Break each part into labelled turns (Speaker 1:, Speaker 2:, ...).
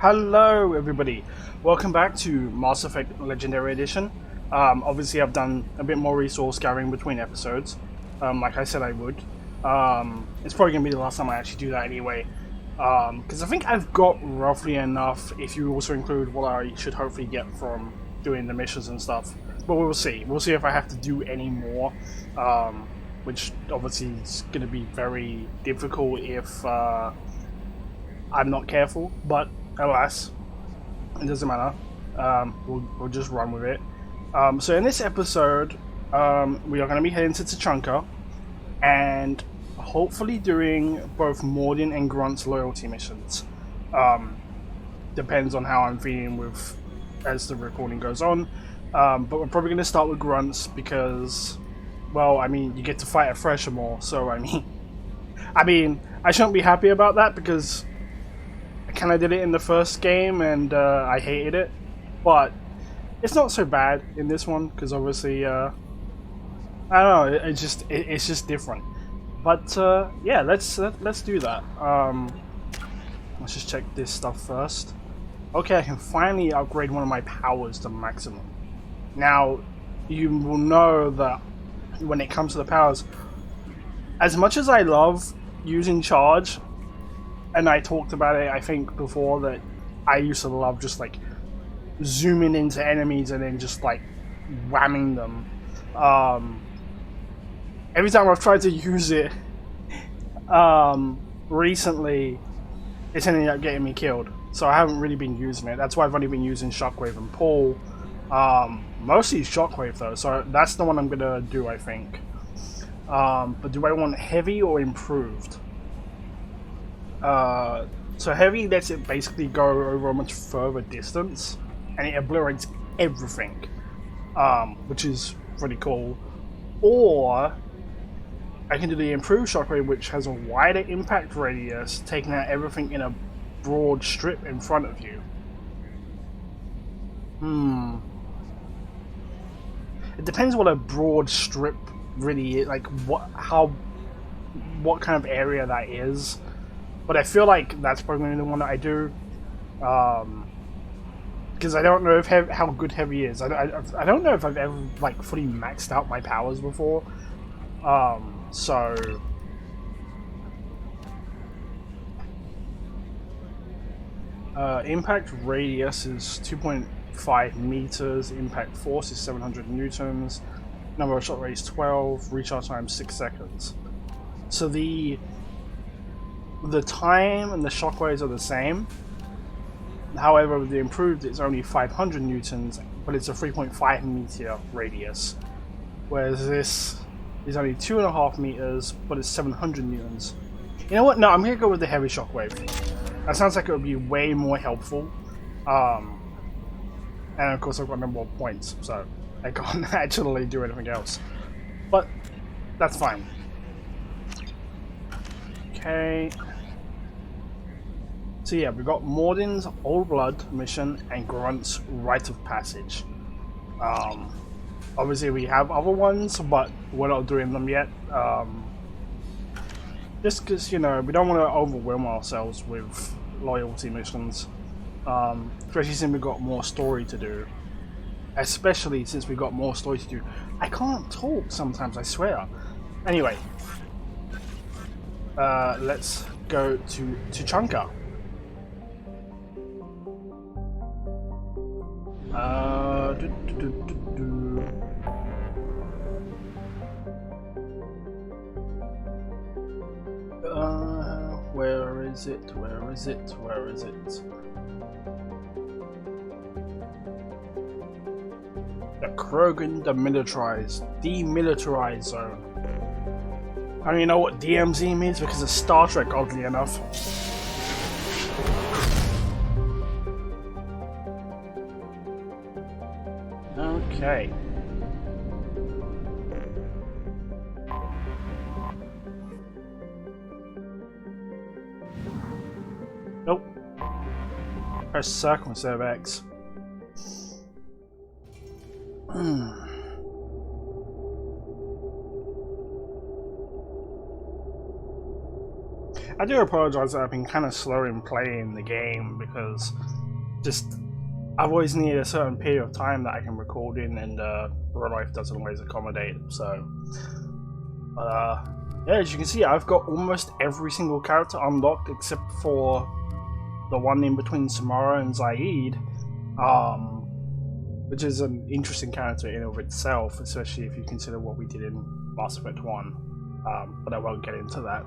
Speaker 1: Hello, everybody. Welcome back to Mass Effect Legendary Edition. Obviously, I've done a bit more resource gathering between episodes, like I said I would. It's probably going to be the last time I actually do that anyway, because I think I've got roughly enough, if you also include what I should hopefully get from doing the missions and stuff. But we'll see. We'll see if I have to do any more, which obviously is going to be very difficult if I'm not careful, but alas, it doesn't matter. We'll just run with it. So in this episode, we are going to be heading to Tuchunkan and hopefully doing both Mordin and Grunt's loyalty missions. Depends on how I'm feeling with as the recording goes on. But we're probably going to start with Grunt's because, well, I mean, you get to fight a Fresher more. So I mean, I shouldn't be happy about that because I kind of did it in the first game and I hated it, but it's not so bad in this one because obviously I don't know, it's just different. But yeah, let's do that. Let's just check this stuff first. Okay, I can finally upgrade one of my powers to maximum. Now you will know that when it comes to the powers, as much as I love using charge, and I talked about it, I think, before, that I used to love just, like, zooming into enemies and then just, like, whamming them. Every time I've tried to use it, recently, it's ended up getting me killed. So I haven't really been using it. That's why I've only been using Shockwave and Pull. Mostly Shockwave, though, so that's the one I'm gonna do, I think. But do I want Heavy or Improved? So Heavy lets it basically go over a much further distance, and it obliterates everything, which is pretty cool. Or I can do the Improved Shockwave, which has a wider impact radius, taking out everything in a broad strip in front of you. It depends what a broad strip really is, like what kind of area that is. But I feel like that's probably the one that I do, because I don't know if how good Heavy is. I don't know if I've ever like fully maxed out my powers before. So impact radius is 2.5 meters. Impact force is 700 newtons. Number of shot rays 12. Recharge time 6 seconds. So the time and the shockwaves are the same. However, with the improved, it's only 500 newtons, but it's a 3.5 meter radius. Whereas this is only 2.5 meters, but it's 700 newtons. You know what? No, I'm gonna go with the heavy shockwave. That sounds like it would be way more helpful. And of course, I've got no more points, so I can't actually do anything else. But that's fine. Okay. So yeah, we've got Mordin's Old Blood mission and Grunt's Rite of Passage. Obviously we have other ones, but we're not doing them yet. Just because, you know, we don't want to overwhelm ourselves with loyalty missions. Especially since we've got more story to do. Especially since we've got more story to do. I can't talk sometimes, I swear. Anyway. Let's go to Tuchunkan. Where is it? Where is it? Where is it? The Krogan demilitarized zone. I don't even know what DMZ means because it's Star Trek, oddly enough. Okay. Nope. Press circle instead of X. I do apologize that I've been kind of slow in playing the game because just I've always needed a certain period of time that I can record in, and real life doesn't always accommodate. So, yeah, as you can see, I've got almost every single character unlocked except for the one in between Samara and Zaid, which is an interesting character in and of itself, especially if you consider what we did in Mass Effect 1. But I won't get into that.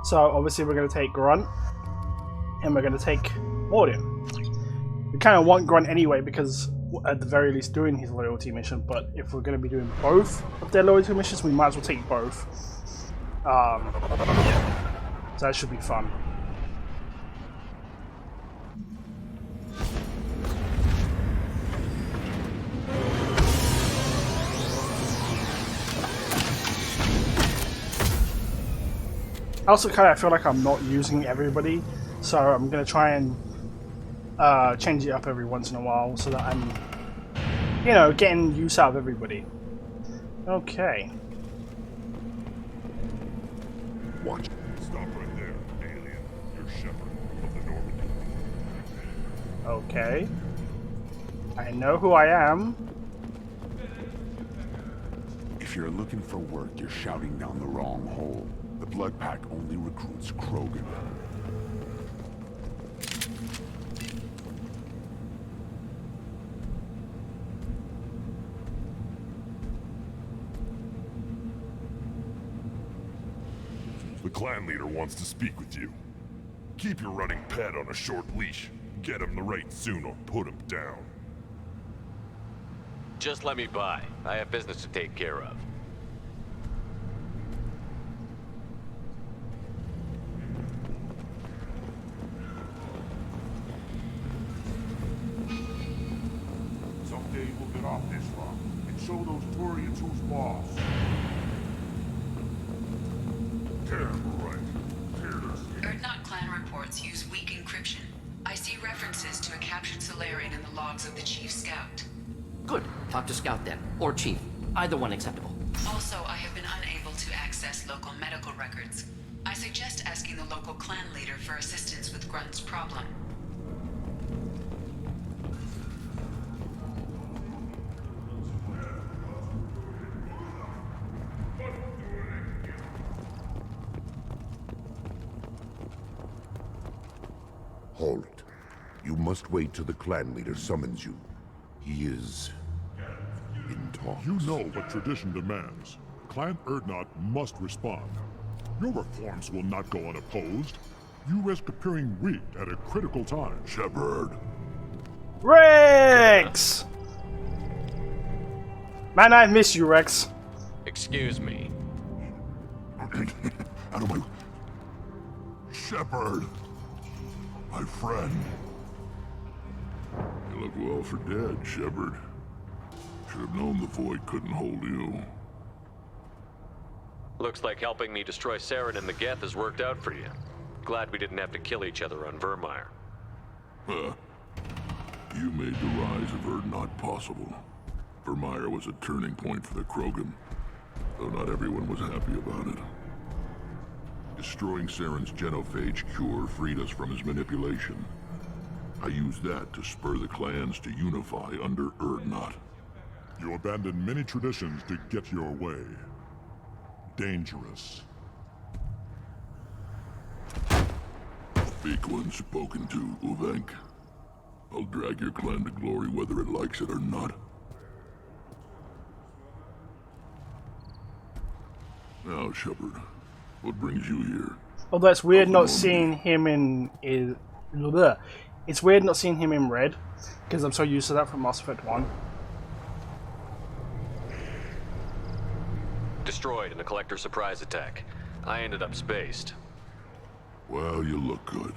Speaker 1: So obviously we're going to take Grunt, and we're going to take Mordin. We kind of want Grunt anyway because at the very least doing his loyalty mission, but if we're going to be doing both of their loyalty missions, we might as well take both. Yeah. So that should be fun. I also kind of feel like I'm not using everybody, so I'm going to try and change it up every once in a while so that I'm, you know, getting use out of everybody. Okay.
Speaker 2: Watch. Stop right there, alien. You're Shepard of the Normandy.
Speaker 1: Okay. I know who I am.
Speaker 3: If you're looking for work, you're shouting down the wrong hole. The Blood Pack only recruits Krogan.
Speaker 2: The clan leader wants to speak with you. Keep your running pet on a short leash. Get him the right soon or put him down.
Speaker 4: Just let me by. I have business to take care of.
Speaker 2: Someday we'll get off this rock and show those Turians who's boss. Damn right. Tears.
Speaker 5: Erdnot clan reports use weak encryption. I see references to a captured Solarian in the logs of the Chief Scout.
Speaker 6: Good. Talk to Scout then. Or Chief. Either one acceptable.
Speaker 5: Also, I have been unable to access local medical records. I suggest asking the local clan leader for assistance with Grunt's problem.
Speaker 7: Halt. You must wait till the clan leader summons you. He is in talks.
Speaker 2: You know what tradition demands. Clan Erdnot must respond. Your reforms will not go unopposed. You risk appearing weak at a critical time.
Speaker 7: Shepard.
Speaker 1: Rex! Man, I miss you, Rex.
Speaker 4: Excuse me.
Speaker 7: Out of my... Shepard. My friend. You look well for dead, Shepard. Should have known the Void couldn't hold you.
Speaker 4: Looks like helping me destroy Saren and the Geth has worked out for you. Glad we didn't have to kill each other on Vermeer.
Speaker 7: Huh. You made the rise of Erdnot possible. Vermeer was a turning point for the Krogan, though not everyone was happy about it. Destroying Saren's genophage cure freed us from his manipulation. I used that to spur the clans to unify under Erdnot.
Speaker 2: You abandoned many traditions to get your way. Dangerous.
Speaker 7: Speak when spoken to, Uvenk. I'll drag your clan to glory whether it likes it or not. Now, Shepard, what brings you here?
Speaker 1: Although it's weird not seeing him in... It's weird not seeing him in red, because I'm so used to that from Mass Effect 1.
Speaker 4: Destroyed in a collector surprise attack. I ended up spaced.
Speaker 7: Well, you look good.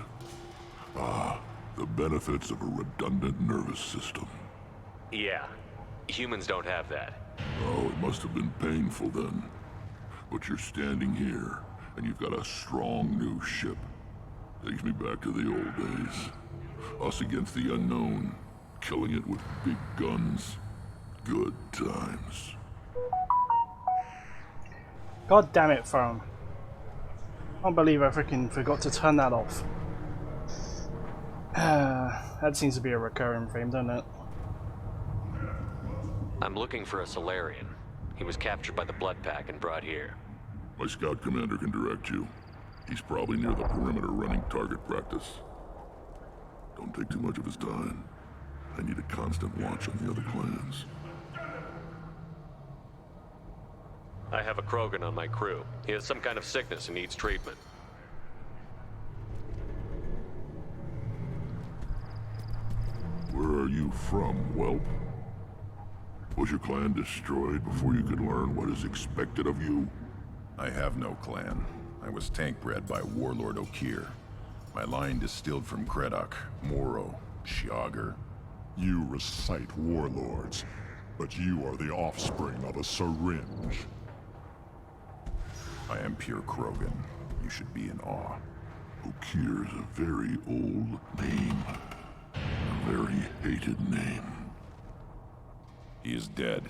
Speaker 7: Ah, the benefits of a redundant nervous system.
Speaker 4: Yeah. Humans don't have that.
Speaker 7: Oh, it must have been painful then. But you're standing here, and you've got a strong new ship. Takes me back to the old days. Us against the unknown, killing it with big guns. Good times.
Speaker 1: God damn it, phone. Can't believe I freaking forgot to turn that off. That seems to be a recurring theme, doesn't it?
Speaker 4: I'm looking for a Solarian. He was captured by the Blood Pack and brought here.
Speaker 7: My scout commander can direct you. He's probably near the perimeter running target practice. Don't take too much of his time. I need a constant watch on the other clans.
Speaker 4: I have a Krogan on my crew. He has some kind of sickness and needs treatment.
Speaker 7: Where are you from, whelp? Was your clan destroyed before you could learn what is expected of you?
Speaker 8: I have no clan. I was tank bred by Warlord Okir. My line distilled from Kredok, Moro, Shiagar.
Speaker 2: You recite warlords, but you are the offspring of a syringe.
Speaker 8: I am pure Krogan. You should be in awe.
Speaker 7: Okir is a very old name. A very hated name.
Speaker 8: He is dead.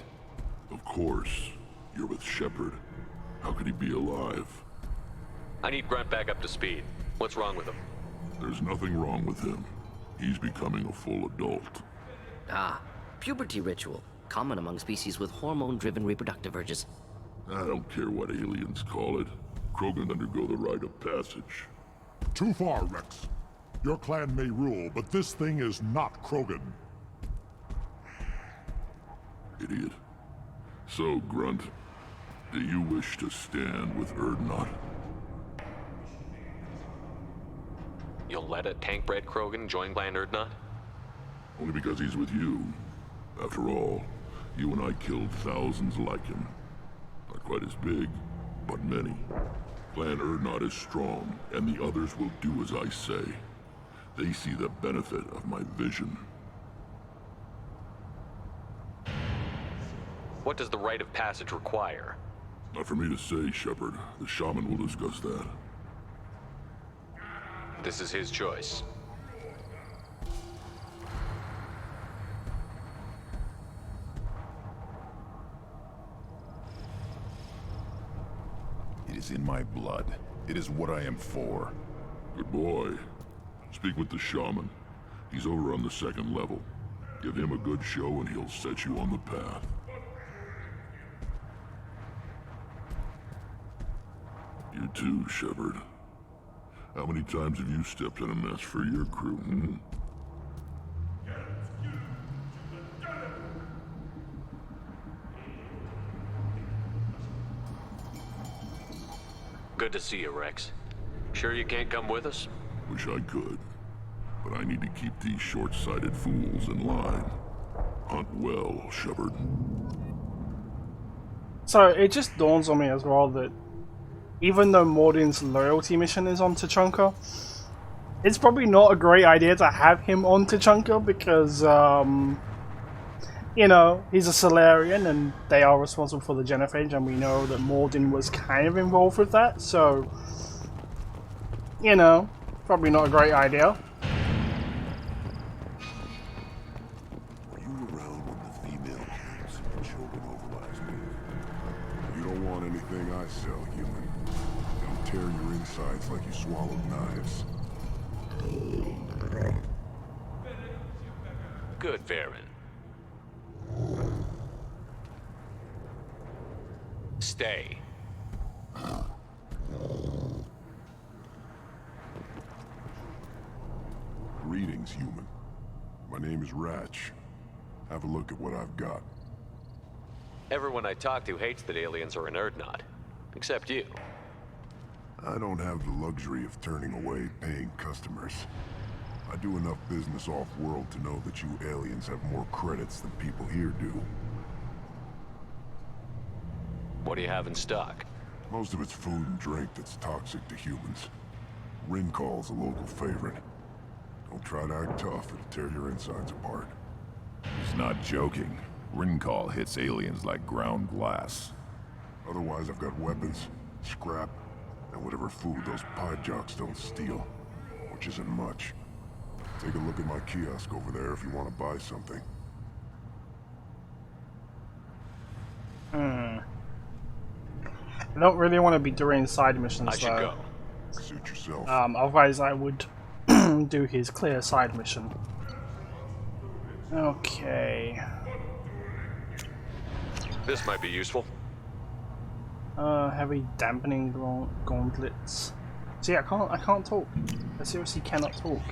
Speaker 7: Of course. You're with Shepard. How could he be alive?
Speaker 4: I need Grunt back up to speed. What's wrong with him?
Speaker 7: There's nothing wrong with him. He's becoming a full adult.
Speaker 6: Ah, puberty ritual. Common among species with hormone-driven reproductive urges.
Speaker 7: I don't care what aliens call it. Krogan undergo the rite of passage.
Speaker 2: Too far, Rex. Your clan may rule, but this thing is not Krogan.
Speaker 7: Idiot. So, Grunt, do you wish to stand with Erdnot?
Speaker 4: You'll let a tank-bred Krogan join Clan Erdnot?
Speaker 7: Only because he's with you. After all, you and I killed thousands like him. Not quite as big, but many. Clan Erdnot is strong, and the others will do as I say. They see the benefit of my vision.
Speaker 4: What does the rite of passage require?
Speaker 7: Not for me to say, Shepard. The shaman will discuss that.
Speaker 4: This is his choice.
Speaker 8: It is in my blood. It is what I am for.
Speaker 7: Good boy. Speak with the shaman. He's over on the second level. Give him a good show and he'll set you on the path. You too, Shepard. How many times have you stepped in a mess for your crew, hmm?
Speaker 4: Good to see you, Rex. Sure you can't come with us?
Speaker 7: Wish I could. But I need to keep these short-sighted fools in line. Hunt well, Shepard.
Speaker 1: So it just dawns on me as well that even though Mordin's loyalty mission is on Tuchunkan, it's probably not a great idea to have him on Tuchunkan because, you know, he's a Solarian and they are responsible for the genophage, and we know that Mordin was kind of involved with that, so, you know, probably not a great idea.
Speaker 3: Were you around when the female camps and children overlies moved? You don't want anything I sell, human. It'll tear your insides like you swallowed knives.
Speaker 4: Good, Varen. Stay.
Speaker 3: Greetings, human. My name is Ratch. Have a look at what I've got.
Speaker 4: Everyone I talk to hates that aliens are an Erdnot. Except you.
Speaker 3: I don't have the luxury of turning away paying customers. I do enough business off-world to know that you aliens have more credits than people here do.
Speaker 4: What do you have in stock?
Speaker 3: Most of it's food and drink that's toxic to humans. Ringcall's a local favorite. Don't try to act tough, it'll tear your insides apart.
Speaker 8: He's not joking. Ringcall hits aliens like ground glass.
Speaker 3: Otherwise, I've got weapons, scrap, and whatever food those pie jocks don't steal. Which isn't much. Take a look at my kiosk over there if you want to buy something.
Speaker 1: I don't really want to be doing side missions
Speaker 4: I should
Speaker 1: though.
Speaker 4: go.
Speaker 3: it yourself.
Speaker 1: Otherwise I would do his clear side mission. Okay.
Speaker 4: This might be useful.
Speaker 1: Heavy dampening gauntlets. See, I can't talk. I seriously cannot talk.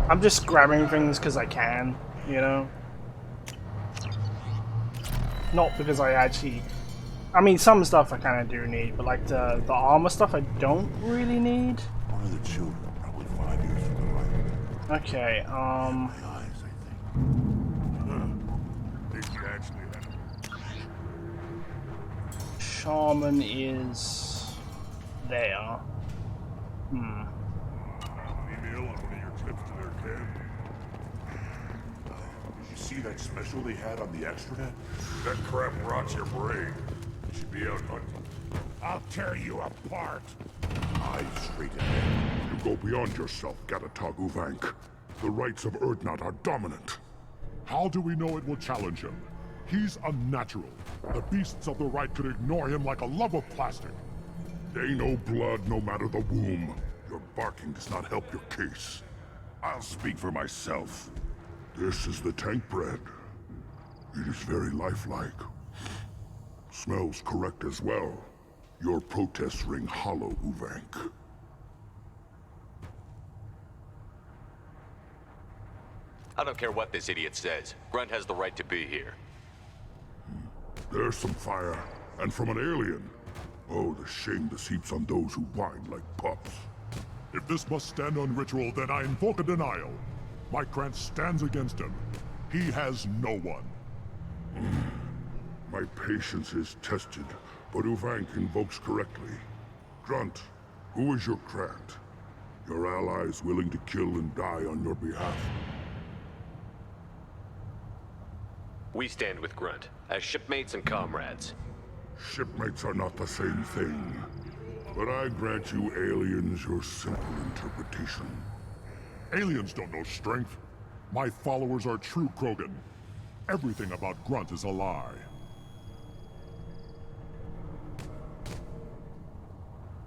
Speaker 1: I'm just grabbing things because I can, you know? Not because I actually... I mean, some stuff I kind of do need, but like the armor stuff I don't really need.
Speaker 3: One of the children, probably 5 years from the light.
Speaker 1: Okay,
Speaker 3: My eyes, I think. Think you actually had
Speaker 1: Shaman is there.
Speaker 3: Email on one of your trips to their camp. Did you see that special they had on the extranet? That crap rots your brain. You should be out hunting. I'll tear you apart. Eyes straight ahead.
Speaker 2: You go beyond yourself, Gatatog Uvank. The rights of Urdnot are dominant. How do we know it will challenge him? He's unnatural. The beasts of the right could ignore him like a lump of plastic. They know blood no matter the womb. Your barking does not help your case. I'll speak for myself. This is the tank bread. It is very lifelike. Smells correct as well. Your protests ring hollow, Uvank.
Speaker 4: I don't care what this idiot says. Grunt has the right to be here.
Speaker 2: There's some fire, and from an alien. Oh, the shame this heaps on those who whine like pups. If this must stand on ritual, then I invoke a denial. My Krantz stands against him. He has no one. My patience is tested, but Uvank invokes correctly. Grunt, who is your Krant? Your allies willing to kill and die on your behalf?
Speaker 4: We stand with Grunt, as shipmates and comrades.
Speaker 2: Shipmates are not the same thing. But I grant you aliens your simple interpretation. Aliens don't know strength. My followers are true Krogan. Everything about Grunt is a lie.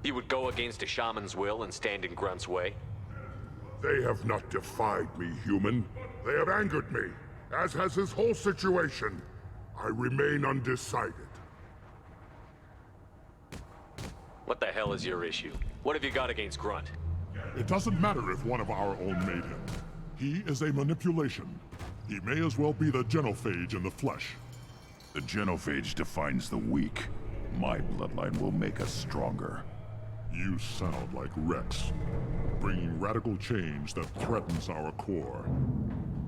Speaker 4: He would go against a shaman's will and stand in Grunt's way?
Speaker 2: They have not defied me, human. They have angered me, as has his whole situation. I remain undecided.
Speaker 4: What the hell is your issue? What have you got against Grunt?
Speaker 2: It doesn't matter if one of our own made him. He is a manipulation. He may as well be the genophage in the flesh.
Speaker 8: The genophage defines the weak. My bloodline will make us stronger.
Speaker 2: You sound like Rex, bringing radical change that threatens our core.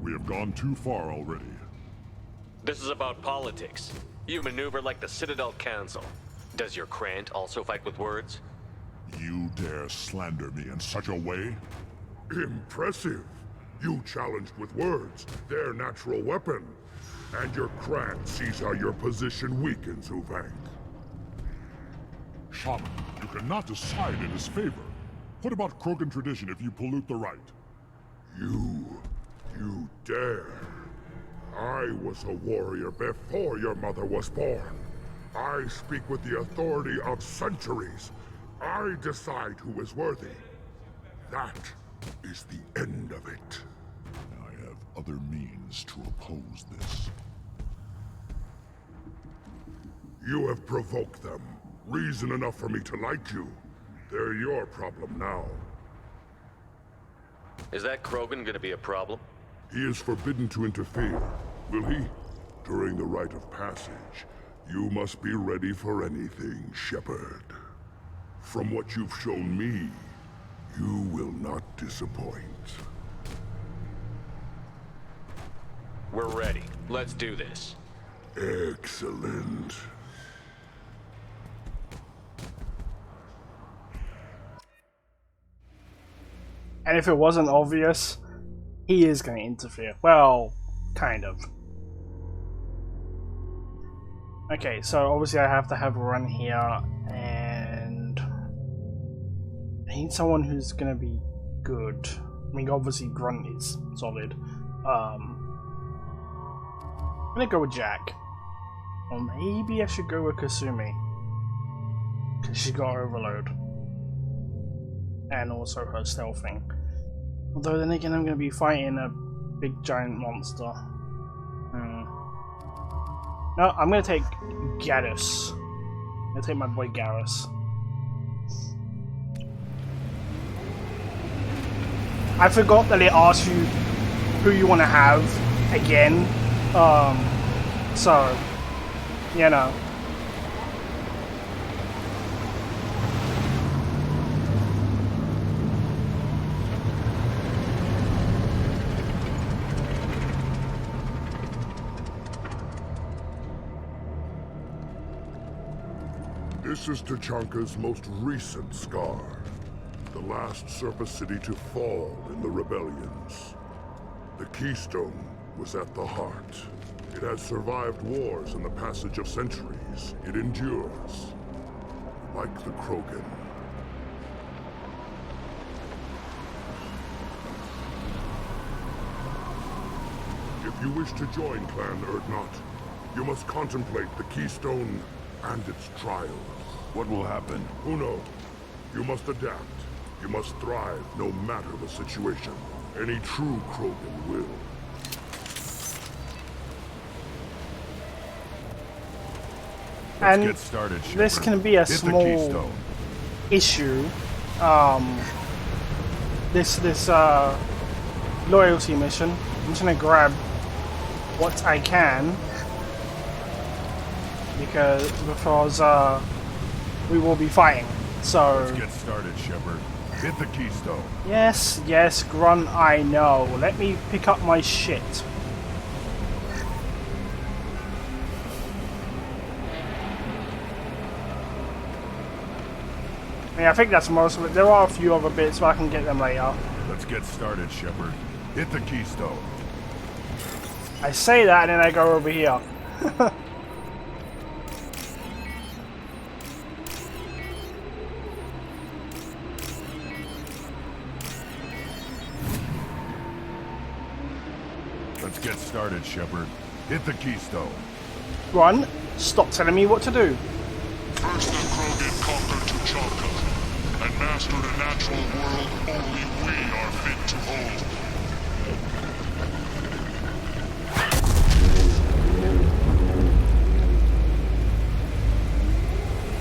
Speaker 2: We have gone too far already.
Speaker 4: This is about politics. You maneuver like the Citadel Council. Does your Krant also fight with words?
Speaker 2: You dare slander me in such a way? Impressive. You challenged with words, their natural weapon. And your Krant sees how your position weakens, Uvank. Shaman, you cannot decide in his favor. What about Krogan tradition if you pollute the rite? You dare. I was a warrior before your mother was born. I speak with the authority of centuries. I decide who is worthy. That is the end of it. I have other means to oppose this. You have provoked them. Reason enough for me to like you. They're your problem now.
Speaker 4: Is that Krogan gonna be a problem?
Speaker 2: He is forbidden to interfere, will he? During the rite of passage, you must be ready for anything, Shepard. From what you've shown me, you will not disappoint.
Speaker 4: We're ready. Let's do this.
Speaker 2: Excellent.
Speaker 1: And if it wasn't obvious, he is going to interfere. Well, kind of. Okay, so obviously I have to have a run here, and I need someone who's going to be good. I mean, obviously Grunt is solid. I'm going to go with Jack. Or maybe I should go with Kasumi, because she got Overload. and also her stealthing. Although then again, I'm going to be fighting a big giant monster. No, I'm going to take Garrus. I'm going to take my boy Garrus. I forgot that it asks you who you want to have again. So, you know.
Speaker 2: This is Tuchunka's most recent scar. The last surface city to fall in the rebellions. The Keystone was at the heart. It has survived wars and the passage of centuries. It endures. Like the Krogan. If you wish to join Clan Urdnot, you must contemplate the Keystone and its trials.
Speaker 8: What will happen?
Speaker 2: Who knows? You must adapt. You must thrive no matter the situation. Any true Krogan will.
Speaker 8: Let's
Speaker 1: And
Speaker 8: get started,
Speaker 1: this
Speaker 8: Shepard.
Speaker 1: can be a
Speaker 8: Hit the
Speaker 1: small
Speaker 8: keystone.
Speaker 1: issue. This loyalty mission. I'm just gonna grab what I can because we will be fighting. So
Speaker 8: Let's get started, Shepard. Hit the keystone.
Speaker 1: yes, Grunt. I know. Let me pick up my shit. Yeah, I think that's most of it. There are a few other bits, but I can get them later.
Speaker 8: Let's get started, Shepard. Hit the keystone.
Speaker 1: I say that and then I go over here.
Speaker 8: Let's get started, Shepard. Hit the keystone.
Speaker 1: Run. Stop telling me what to do.
Speaker 2: First the Krogan conquered Tuchunka, and mastered a natural world only we are fit to hold.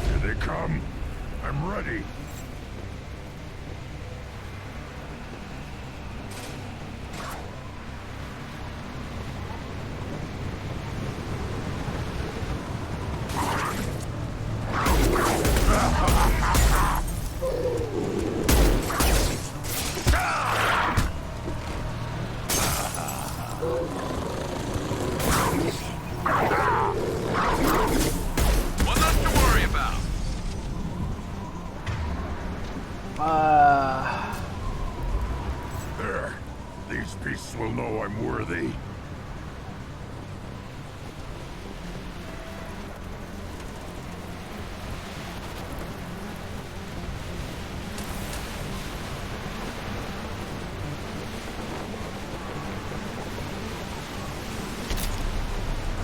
Speaker 8: Here they come. I'm ready.
Speaker 4: One less to worry about.
Speaker 8: There. These beasts will know I'm worthy.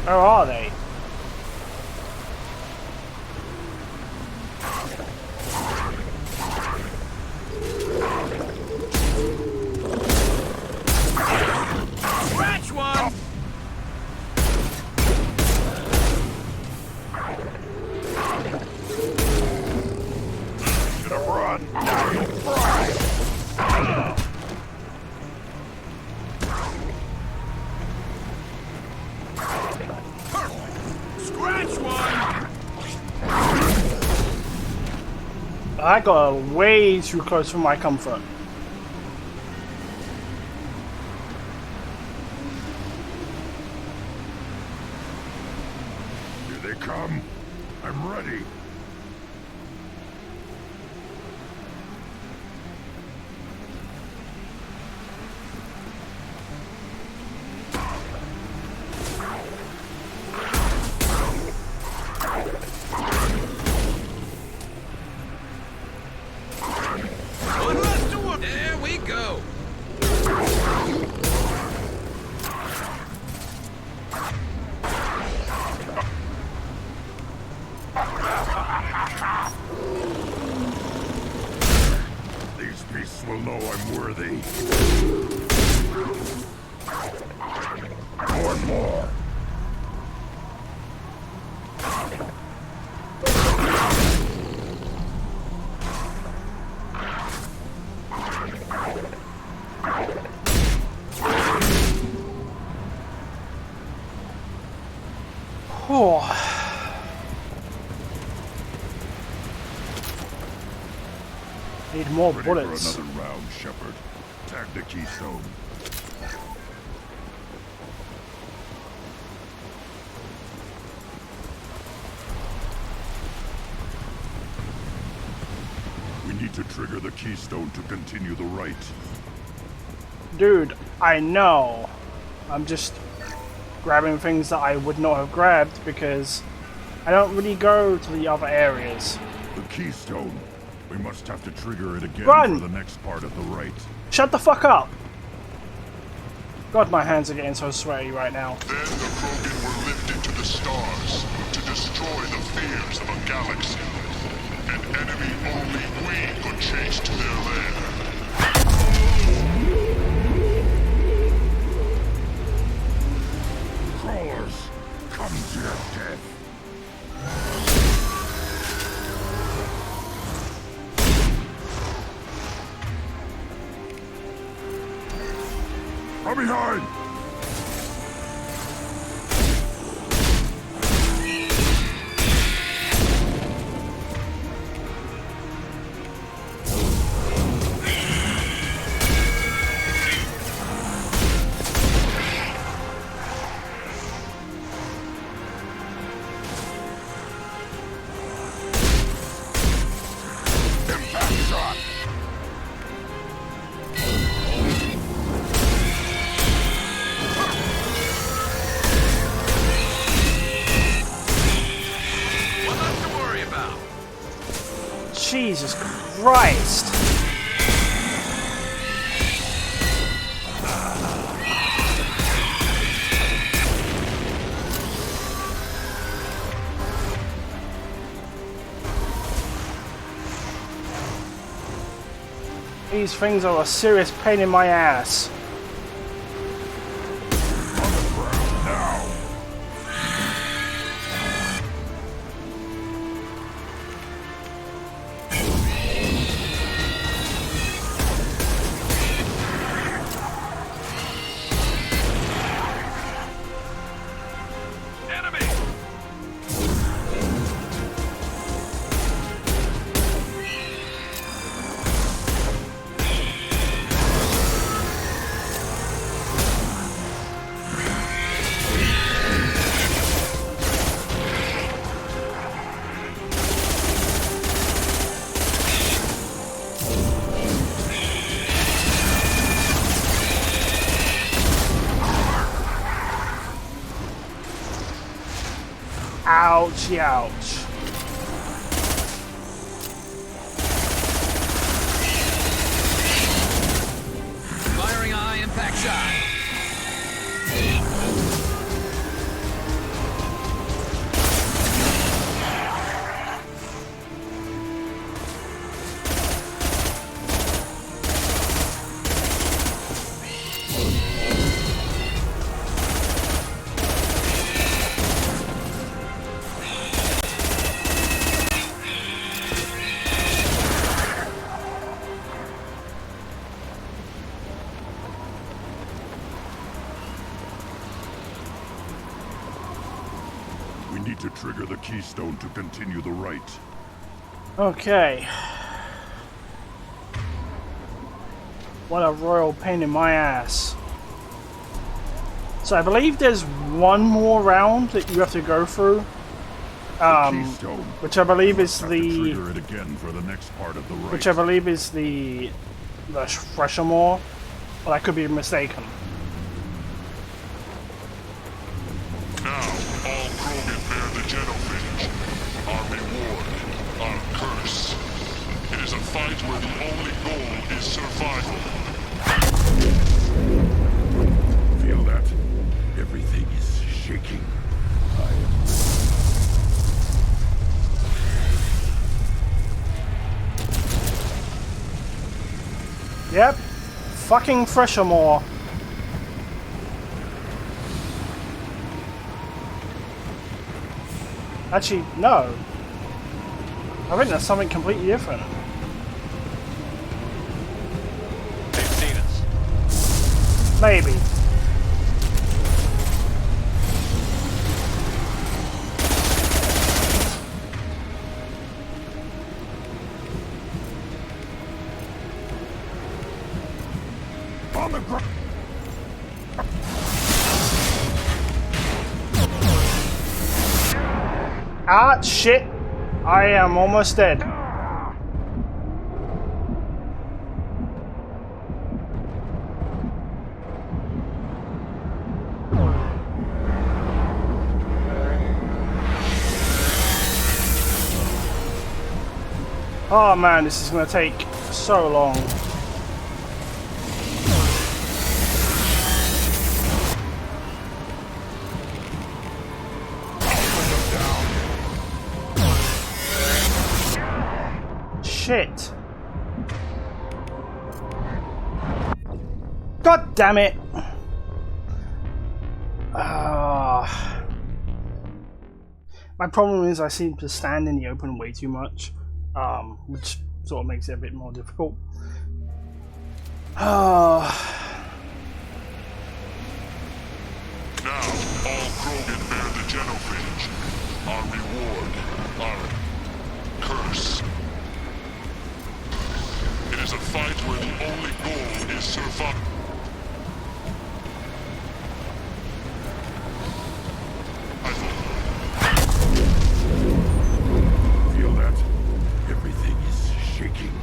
Speaker 1: Where are they?
Speaker 4: Scratch one!
Speaker 8: Should have run. Now you'll fry.
Speaker 4: Scratch one!
Speaker 1: I got way too close for my comfort.
Speaker 8: Here they come. I'm ready.
Speaker 4: One less to worry. There we go.
Speaker 1: Oh. Need more
Speaker 8: Ready
Speaker 1: bullets.
Speaker 8: for another round, Shepard. Tag the keystone. We need to trigger the keystone to continue the right.
Speaker 1: Dude, I know. I'm just grabbing things that I would not have grabbed because I don't really go to the other areas.
Speaker 8: The keystone. We must have to trigger it again
Speaker 1: Run!
Speaker 8: for the next part of the right.
Speaker 1: Shut the fuck up! God, my hands are getting so sweaty right now.
Speaker 2: Then the Krogan were lifted to the stars to destroy the fears of a galaxy. An enemy only we could chase to their lair.
Speaker 8: Crawlers, come to your death. From behind! Impact shot!
Speaker 4: What not to worry about?
Speaker 1: Jesus Christ! These things are a serious pain in my ass.
Speaker 8: On the ground now!
Speaker 4: Enemy!
Speaker 1: Ouch, ouch.
Speaker 4: Firing a high impact shot.
Speaker 8: We need to trigger the keystone to continue the right.
Speaker 1: Okay. What a royal pain in my ass. So I believe there's one more round that you have to go through.
Speaker 8: Keystone.
Speaker 1: Which I believe is
Speaker 8: Have to
Speaker 1: the
Speaker 8: trigger it again for the next part of the right.
Speaker 1: which I believe is the Freshamore, but I could be mistaken.
Speaker 2: Now, all Krogan bear the genophage. Our reward, our curse. It is a fight where the only goal is survival.
Speaker 8: Feel that? Everything is shaking.
Speaker 1: Yep. Fucking Freshamore. Actually, no. I think that's something completely different.
Speaker 4: They've seen us.
Speaker 1: Maybe.
Speaker 2: ground.
Speaker 1: Ah, shit. I am almost dead. Oh man, this is gonna take so long. Shit. God damn it. My problem is I seem to stand in the open way too much, which sort of makes it a bit more difficult.
Speaker 2: Now, all Krogan bear the genophage. Our reward, our curse. It is a fight where the only goal is survival.
Speaker 3: Feel that? Everything is shaking.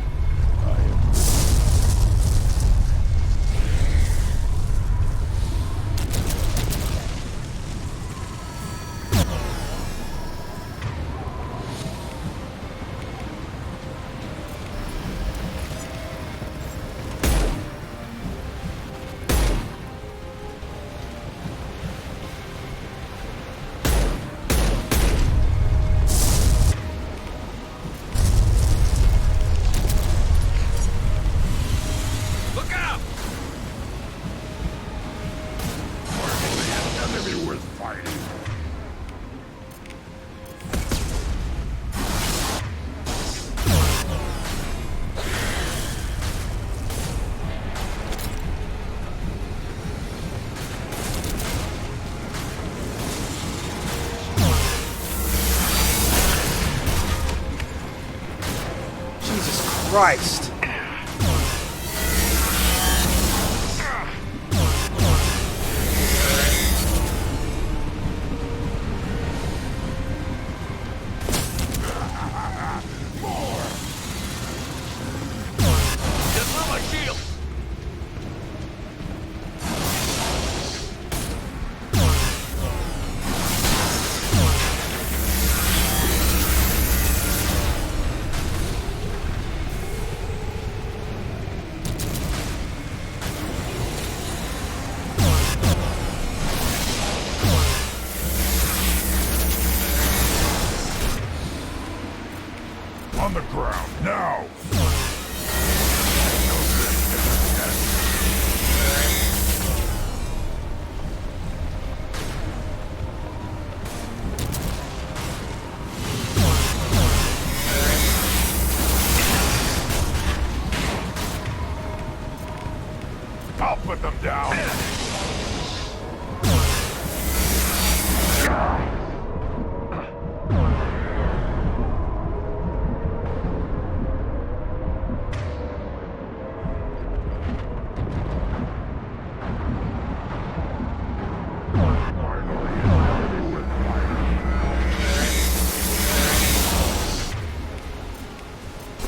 Speaker 1: Christ.
Speaker 2: On the ground, now! I'll put them down!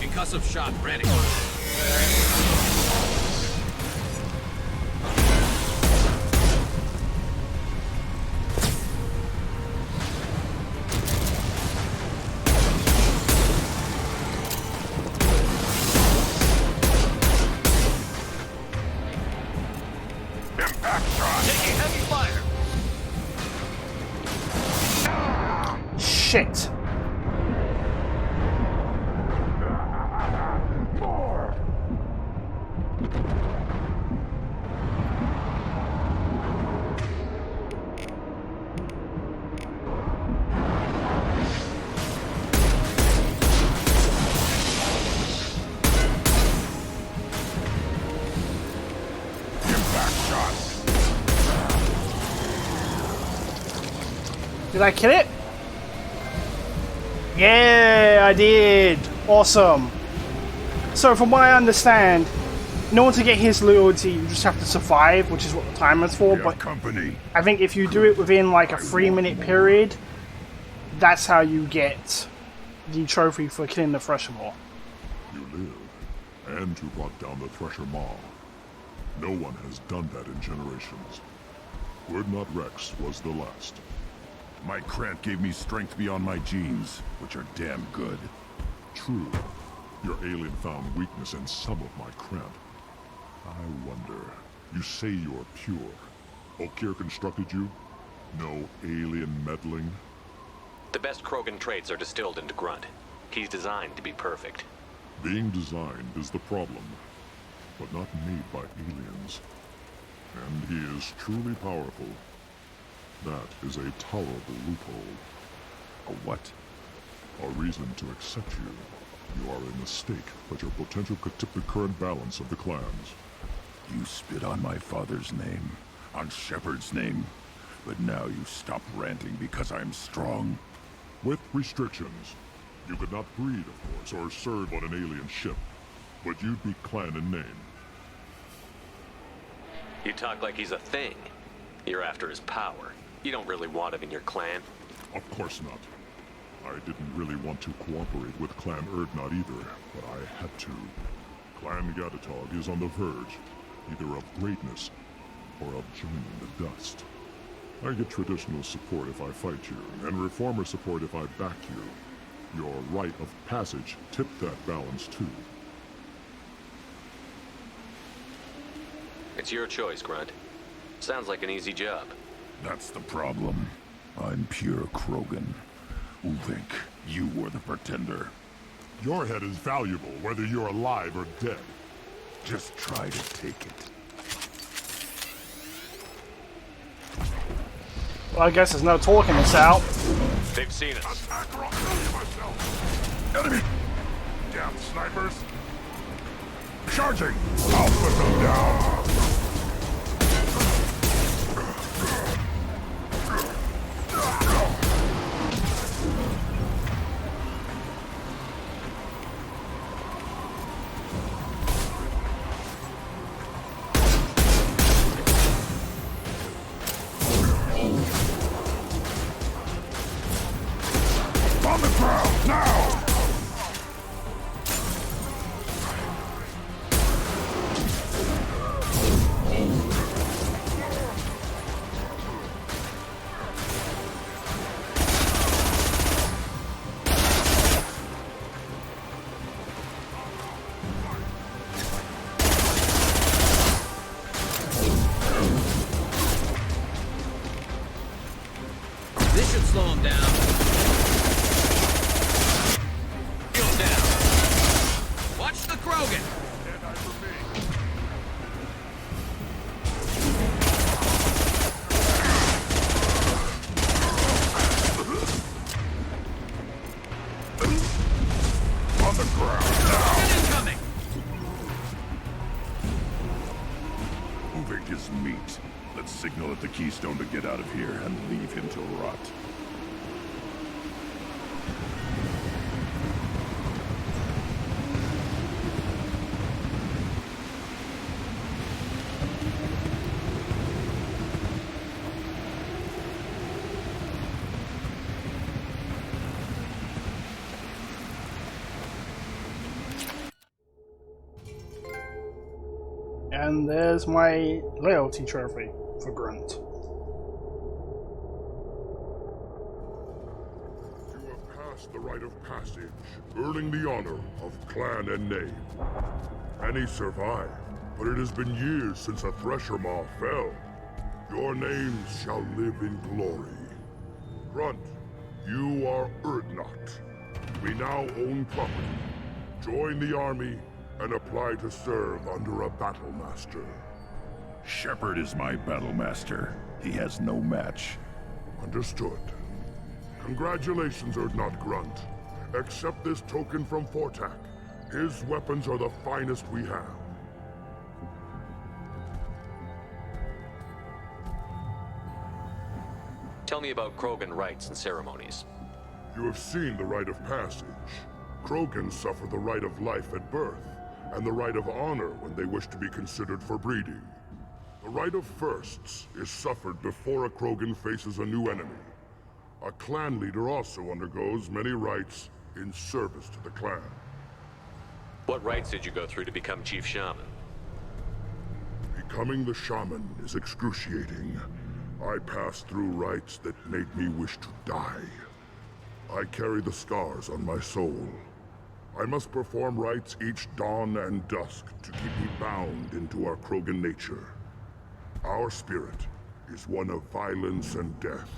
Speaker 9: Concussive shot ready.
Speaker 2: Impact shot!
Speaker 9: Taking heavy fire.
Speaker 1: Shit.
Speaker 2: More! Impact shot!
Speaker 1: Did I kill it? Yeah, I did. Awesome. So from what I understand, in order to get his loyalty, you just have to survive, which is what the timer's for.
Speaker 8: We are
Speaker 1: But
Speaker 8: company.
Speaker 1: I think if you do it within like a 3-minute period, that's how you get the trophy for killing the Thresher Maw.
Speaker 2: You live, and you brought down the Thresher Maw. No one has done that in generations. Urdnot Rex was the last.
Speaker 8: My Krant gave me strength beyond my genes, which are damn good.
Speaker 2: True. Your alien found weakness in some of my Krant. I wonder, you say you're pure. Okeer constructed you? No alien meddling?
Speaker 4: The best Krogan traits are distilled into Grunt. He's designed to be perfect.
Speaker 2: Being designed is the problem, but not made by aliens. And he is truly powerful. That is a tolerable loophole.
Speaker 8: A what?
Speaker 2: A reason to accept you. You are a mistake, but your potential could tip the current balance of the clans.
Speaker 8: You spit on my father's name, on Shepard's name, but now you stop ranting because I'm strong.
Speaker 2: With restrictions. You could not breed, of course, or serve on an alien ship, but you'd be clan in name.
Speaker 4: You talk like he's a thing. You're after his power. You don't really want him in your clan.
Speaker 2: Of course not. I didn't really want to cooperate with Clan Urdnot either, but I had to. Clan Gatatog is on the verge, either of greatness or of joining the dust. I get traditional support if I fight you, and reformer support if I back you. Your rite of passage tipped that balance too.
Speaker 4: It's your choice, Grunt. Sounds like an easy job.
Speaker 8: That's the problem. I'm pure Krogan. Ulvink, you were the pretender.
Speaker 2: Your head is valuable, whether you're alive or dead.
Speaker 8: Just try to take it.
Speaker 1: Well, I guess there's no talking this out.
Speaker 4: They've seen us.
Speaker 2: Attack or I'll kill you myself! Enemy! Damn snipers! Charging! I'll put them down! On the ground, now!
Speaker 9: This should slow him down. Go down. Watch the Krogan.
Speaker 2: On the ground,
Speaker 9: Krogan incoming.
Speaker 8: Ulvink is meat. Let's signal at the Keystone to get out of here and leave him to rot.
Speaker 1: And there's my loyalty trophy for Grunt.
Speaker 2: you have passed the rite of passage, earning the honor of clan and name. Many survived, but it has been years since a Thresher Maw fell. Your names shall live in glory. Grunt, you are Urdnot. We now own property. Join the army and apply to serve under a battle master.
Speaker 8: Shepard is my battle master. He has no match.
Speaker 2: Understood. Congratulations, Urdnot Grunt. Accept this token from Fortak. His weapons are the finest we have.
Speaker 4: Tell me about Krogan rites and ceremonies.
Speaker 2: You have seen the rite of passage. Krogan suffer the rite of life at birth, and the right of honor when they wish to be considered for breeding. The right of firsts is suffered before a Krogan faces a new enemy. A clan leader also undergoes many rites in service to the clan.
Speaker 4: What rites did you go through to become Chief Shaman?
Speaker 2: Becoming the shaman is excruciating. I passed through rites that made me wish to die. I carry the scars on my soul. I must perform rites each dawn and dusk to keep me bound into our Krogan nature. Our spirit is one of violence and death.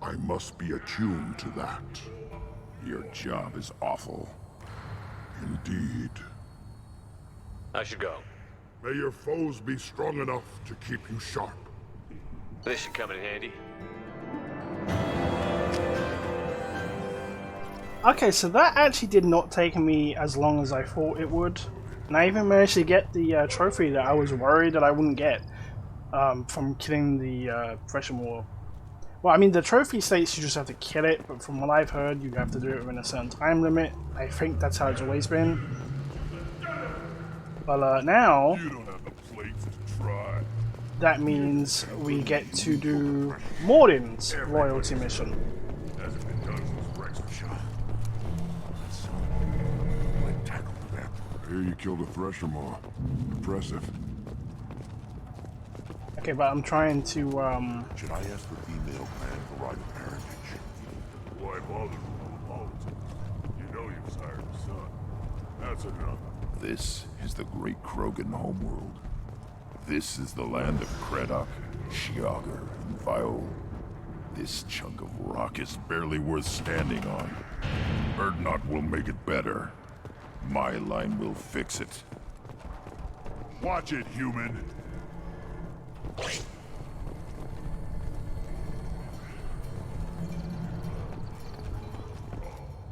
Speaker 2: I must be attuned to that.
Speaker 8: Your job is awful.
Speaker 2: Indeed.
Speaker 4: I should go.
Speaker 2: May your foes be strong enough to keep you sharp.
Speaker 4: This should come in handy.
Speaker 1: Okay, so that actually did not take me as long as I thought it would. And I even managed to get the trophy that I was worried that I wouldn't get from killing the Threshamore. Well, I mean, the trophy states you just have to kill it, but from what I've heard, you have to do it within a certain time limit. I think that's how it's always been. But now,
Speaker 3: You don't have the plates to try.
Speaker 1: that means we get to do Morden's royalty mission.
Speaker 3: Hasn't been done since Rex was shot. So, I tackled that. I hear you killed a Threshamore. Impressive.
Speaker 1: Okay, but I'm trying to,
Speaker 3: Should I ask the female clan for right of parentage? Why bother with politics? You know you've sired a son. That's enough.
Speaker 8: This is the great Krogan homeworld. This is the land of Kredok, Shiagar, and Viol. This chunk of rock is barely worth standing on. Urdnot will make it better. My line will fix it.
Speaker 3: Watch it, human.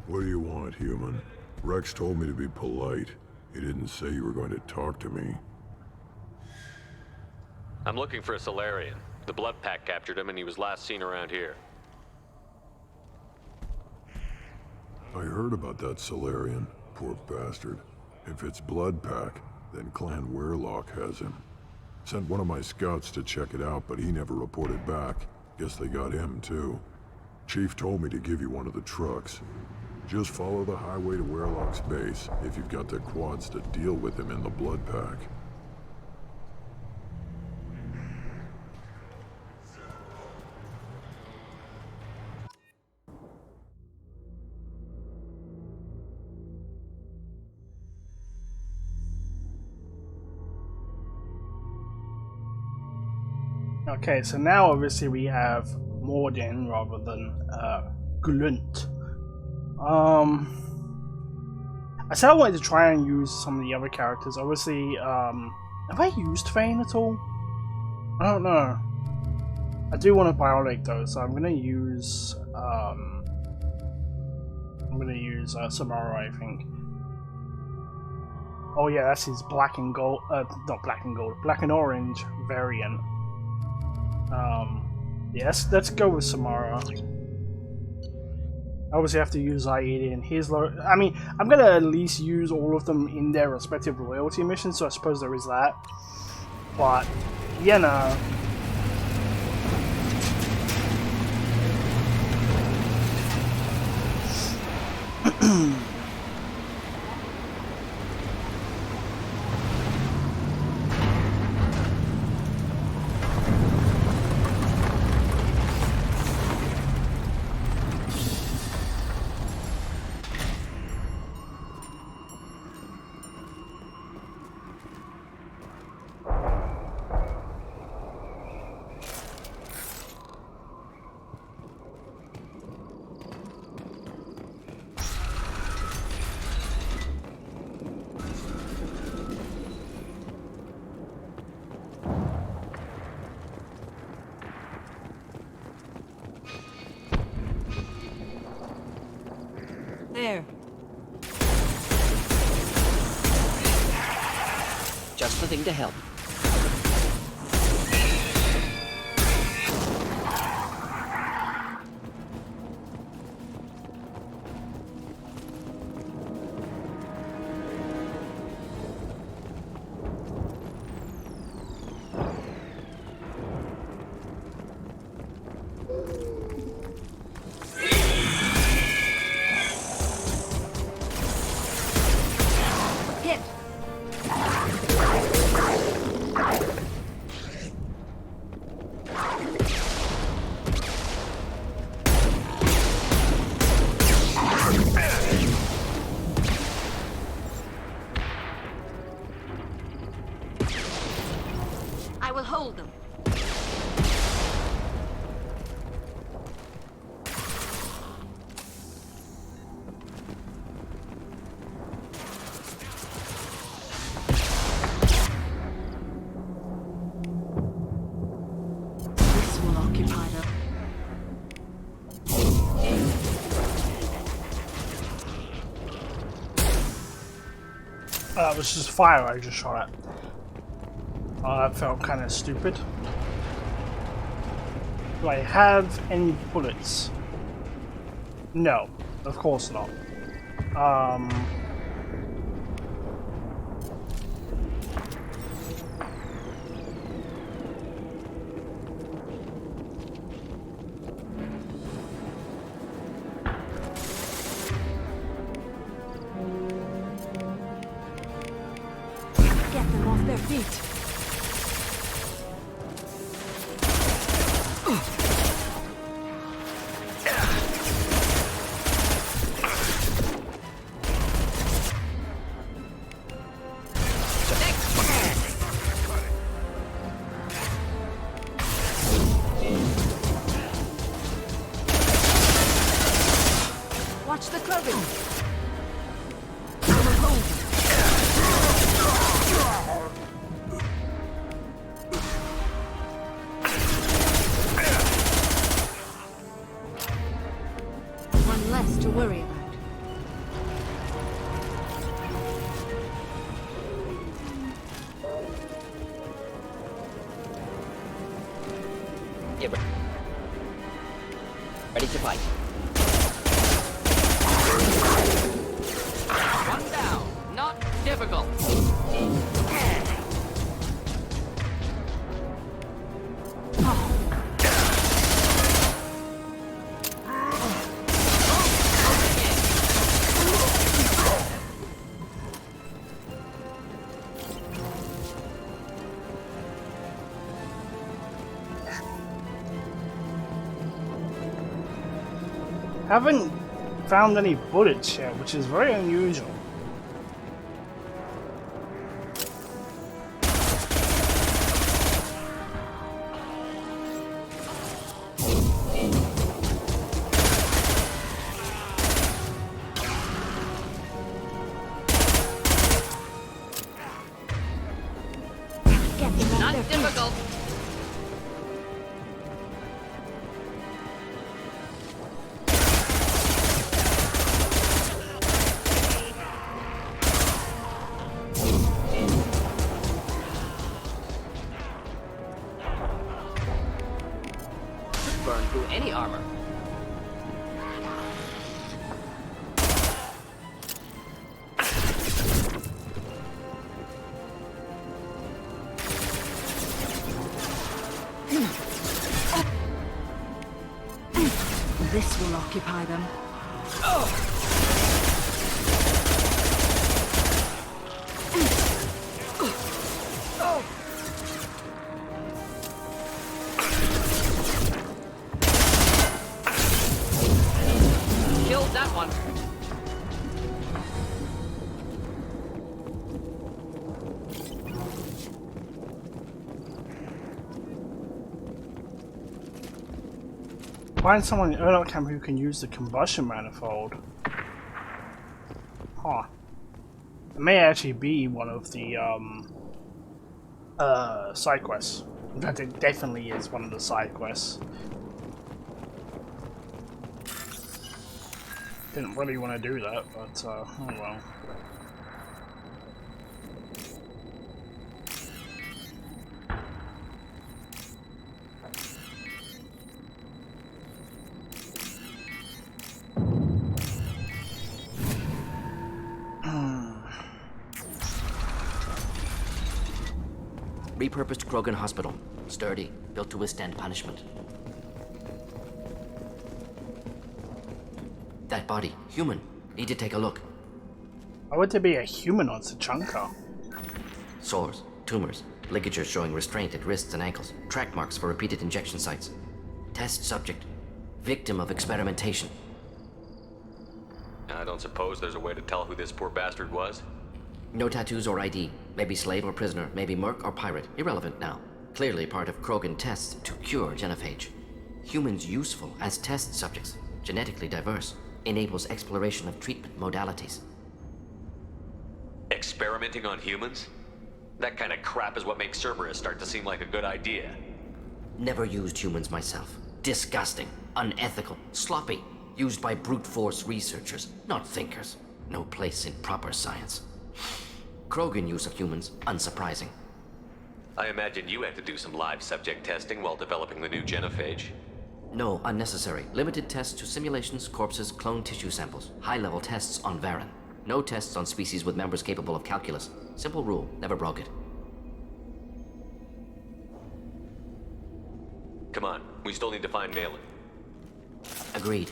Speaker 7: What do you want, human? Rex told me to be polite. He didn't say you were going to talk to me.
Speaker 4: I'm looking for a Solarian. The Blood Pack captured him and he was last seen around here.
Speaker 7: I heard about that Solarian. Poor bastard. If it's Blood Pack, then Clan Weirlock has him. Sent one of my scouts to check it out, but he never reported back. Guess they got him, too. Chief told me to give you one of the trucks. Just follow the highway to Weirlock's base, if you've got the quads to deal with him in the Blood Pack.
Speaker 1: okay, so now obviously we have Morden rather than Glunt. I said I wanted to try and use some of the other characters. Obviously, have I used Thane at all? I don't know. I do want a Bionic though, so I'm gonna use Samara, I think. Oh yeah, that's his black and gold, not black and gold, black and orange variant. Yes, let's go with Samara. Obviously, I have to use Aida and his. I mean, I'm gonna at least use all of them in their respective loyalty missions, so I suppose there is that. But, you know.
Speaker 10: There.
Speaker 6: Just the thing to help.
Speaker 1: It was just fire I just shot at. That felt kind of stupid. Do I have any bullets? No, of course not.
Speaker 10: Get them off their feet. Watch the Krogan. One less to worry about.
Speaker 6: Get ready to fight. One down. Not difficult.
Speaker 1: Haven't found any bullets yet, which is very unusual.
Speaker 10: Get them off
Speaker 6: Not
Speaker 10: their feet.
Speaker 6: difficult. Burn through any armor.
Speaker 10: This will occupy them.
Speaker 6: Killed that one.
Speaker 1: Find someone in Erdnot camp who can use the combustion manifold. Huh. It may actually be one of the side quests. In fact, it definitely is one of the side quests. Didn't really want to do that, but oh well.
Speaker 6: Repurposed Krogan hospital. Sturdy, built to withstand punishment. That body, human. Need to take a look.
Speaker 1: Why would there be a human on Tuchunkan?
Speaker 6: Sores, tumors, ligatures showing restraint at wrists and ankles, track marks for repeated injection sites. Test subject, victim of experimentation.
Speaker 4: I don't suppose there's a way to tell who this poor bastard was?
Speaker 6: No tattoos or ID. Maybe slave or prisoner, maybe merc or pirate. Irrelevant now. Clearly part of Krogan tests to cure genophage. Humans useful as test subjects, genetically diverse, enables exploration of treatment modalities.
Speaker 4: Experimenting on humans? That kind of crap is what makes Cerberus start to seem like a good idea.
Speaker 6: Never used humans myself. Disgusting, unethical, sloppy. Used by brute force researchers, not thinkers. No place in proper science. Krogan use of humans, unsurprising.
Speaker 4: I imagine you had to do some live subject testing while developing the new genophage.
Speaker 6: No, unnecessary. Limited tests to simulations, corpses, cloned tissue samples. High-level tests on Varen. No tests on species with members capable of calculus. Simple rule, never broke it.
Speaker 4: Come on, we still need to find Malin.
Speaker 6: Agreed.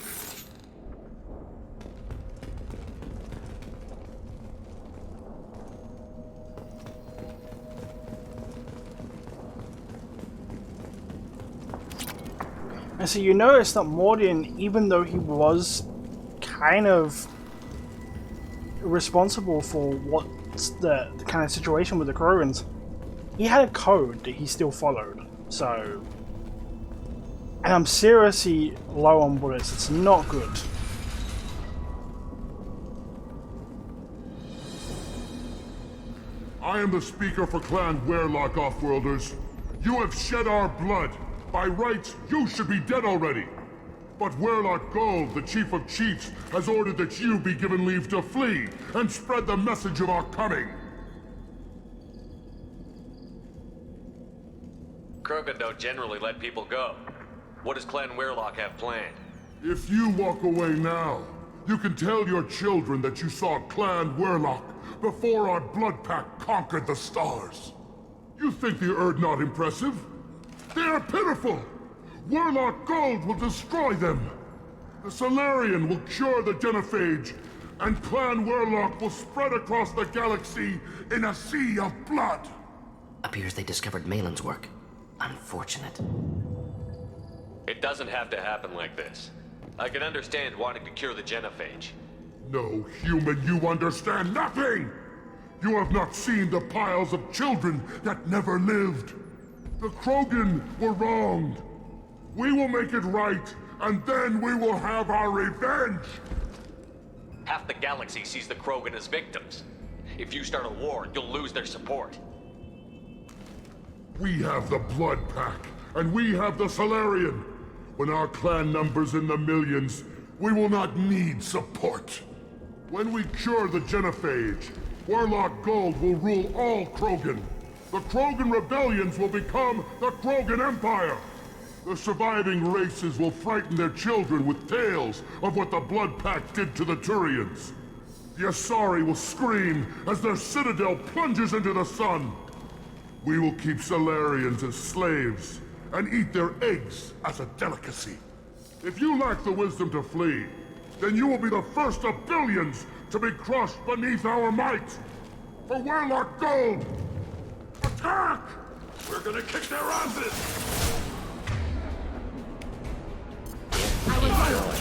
Speaker 1: And so you notice that Mordian, even though he was kind of responsible for what's the kind of situation with the Krogans, he had a code that he still followed. So, and I'm seriously low on bullets. It's not good.
Speaker 2: I am the speaker for Clan Werlock, Offworlders. You have shed our blood. By rights, you should be dead already. But Werlock Gold, the Chief of Chiefs, has ordered that you be given leave to flee and spread the message of our coming.
Speaker 4: Krogan don't generally let people go. What does Clan Werlock have planned?
Speaker 2: If you walk away now, you can tell your children that you saw Clan Werlock before our Blood Pact conquered the stars. You think the Erd not impressive? They are pitiful! Werlock Gold will destroy them! The Solarian will cure the genophage, and Clan Werlock will spread across the galaxy in a sea of blood!
Speaker 6: Appears they discovered Malin's work. Unfortunate.
Speaker 4: It doesn't have to happen like this. I can understand wanting to cure the genophage.
Speaker 2: No, human, you understand nothing! You have not seen the piles of children that never lived. The Krogan were wronged. We will make it right, and then we will have our revenge!
Speaker 4: Half the galaxy sees the Krogan as victims. If you start a war, you'll lose their support.
Speaker 2: We have the Blood Pact, and we have the Solarian. When our clan numbers in the millions, we will not need support. When we cure the genophage, Werlock Gold will rule all Krogan. The Krogan rebellions will become the Krogan Empire. The surviving races will frighten their children with tales of what the Blood Pact did to the Turians. The Asari will scream as their citadel plunges into the sun. We will keep Solarians as slaves and eat their eggs as a delicacy. If you lack the wisdom to flee, then you will be the first of billions to be crushed beneath our might. For Werlock Gold! Attack! We're gonna kick their asses! Fire!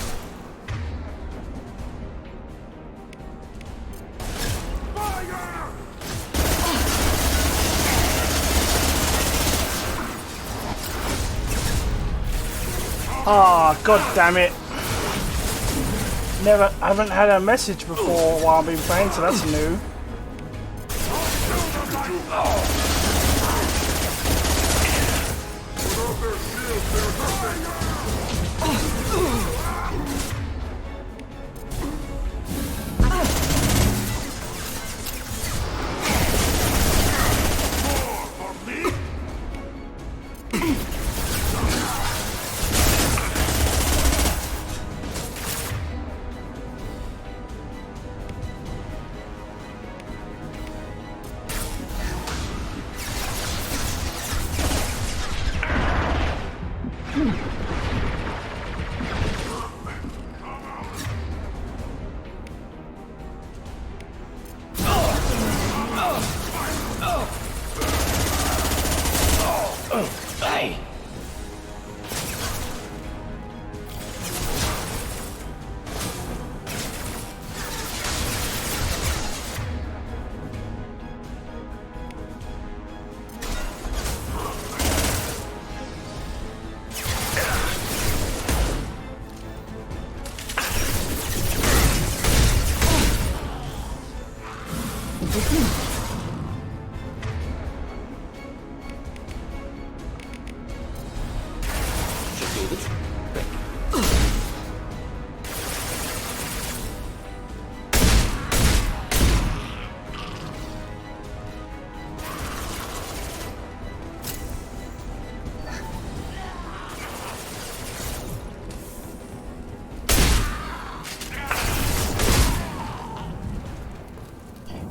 Speaker 1: Ah, oh, god damn it. I haven't had a message before while I've been playing, so that's new.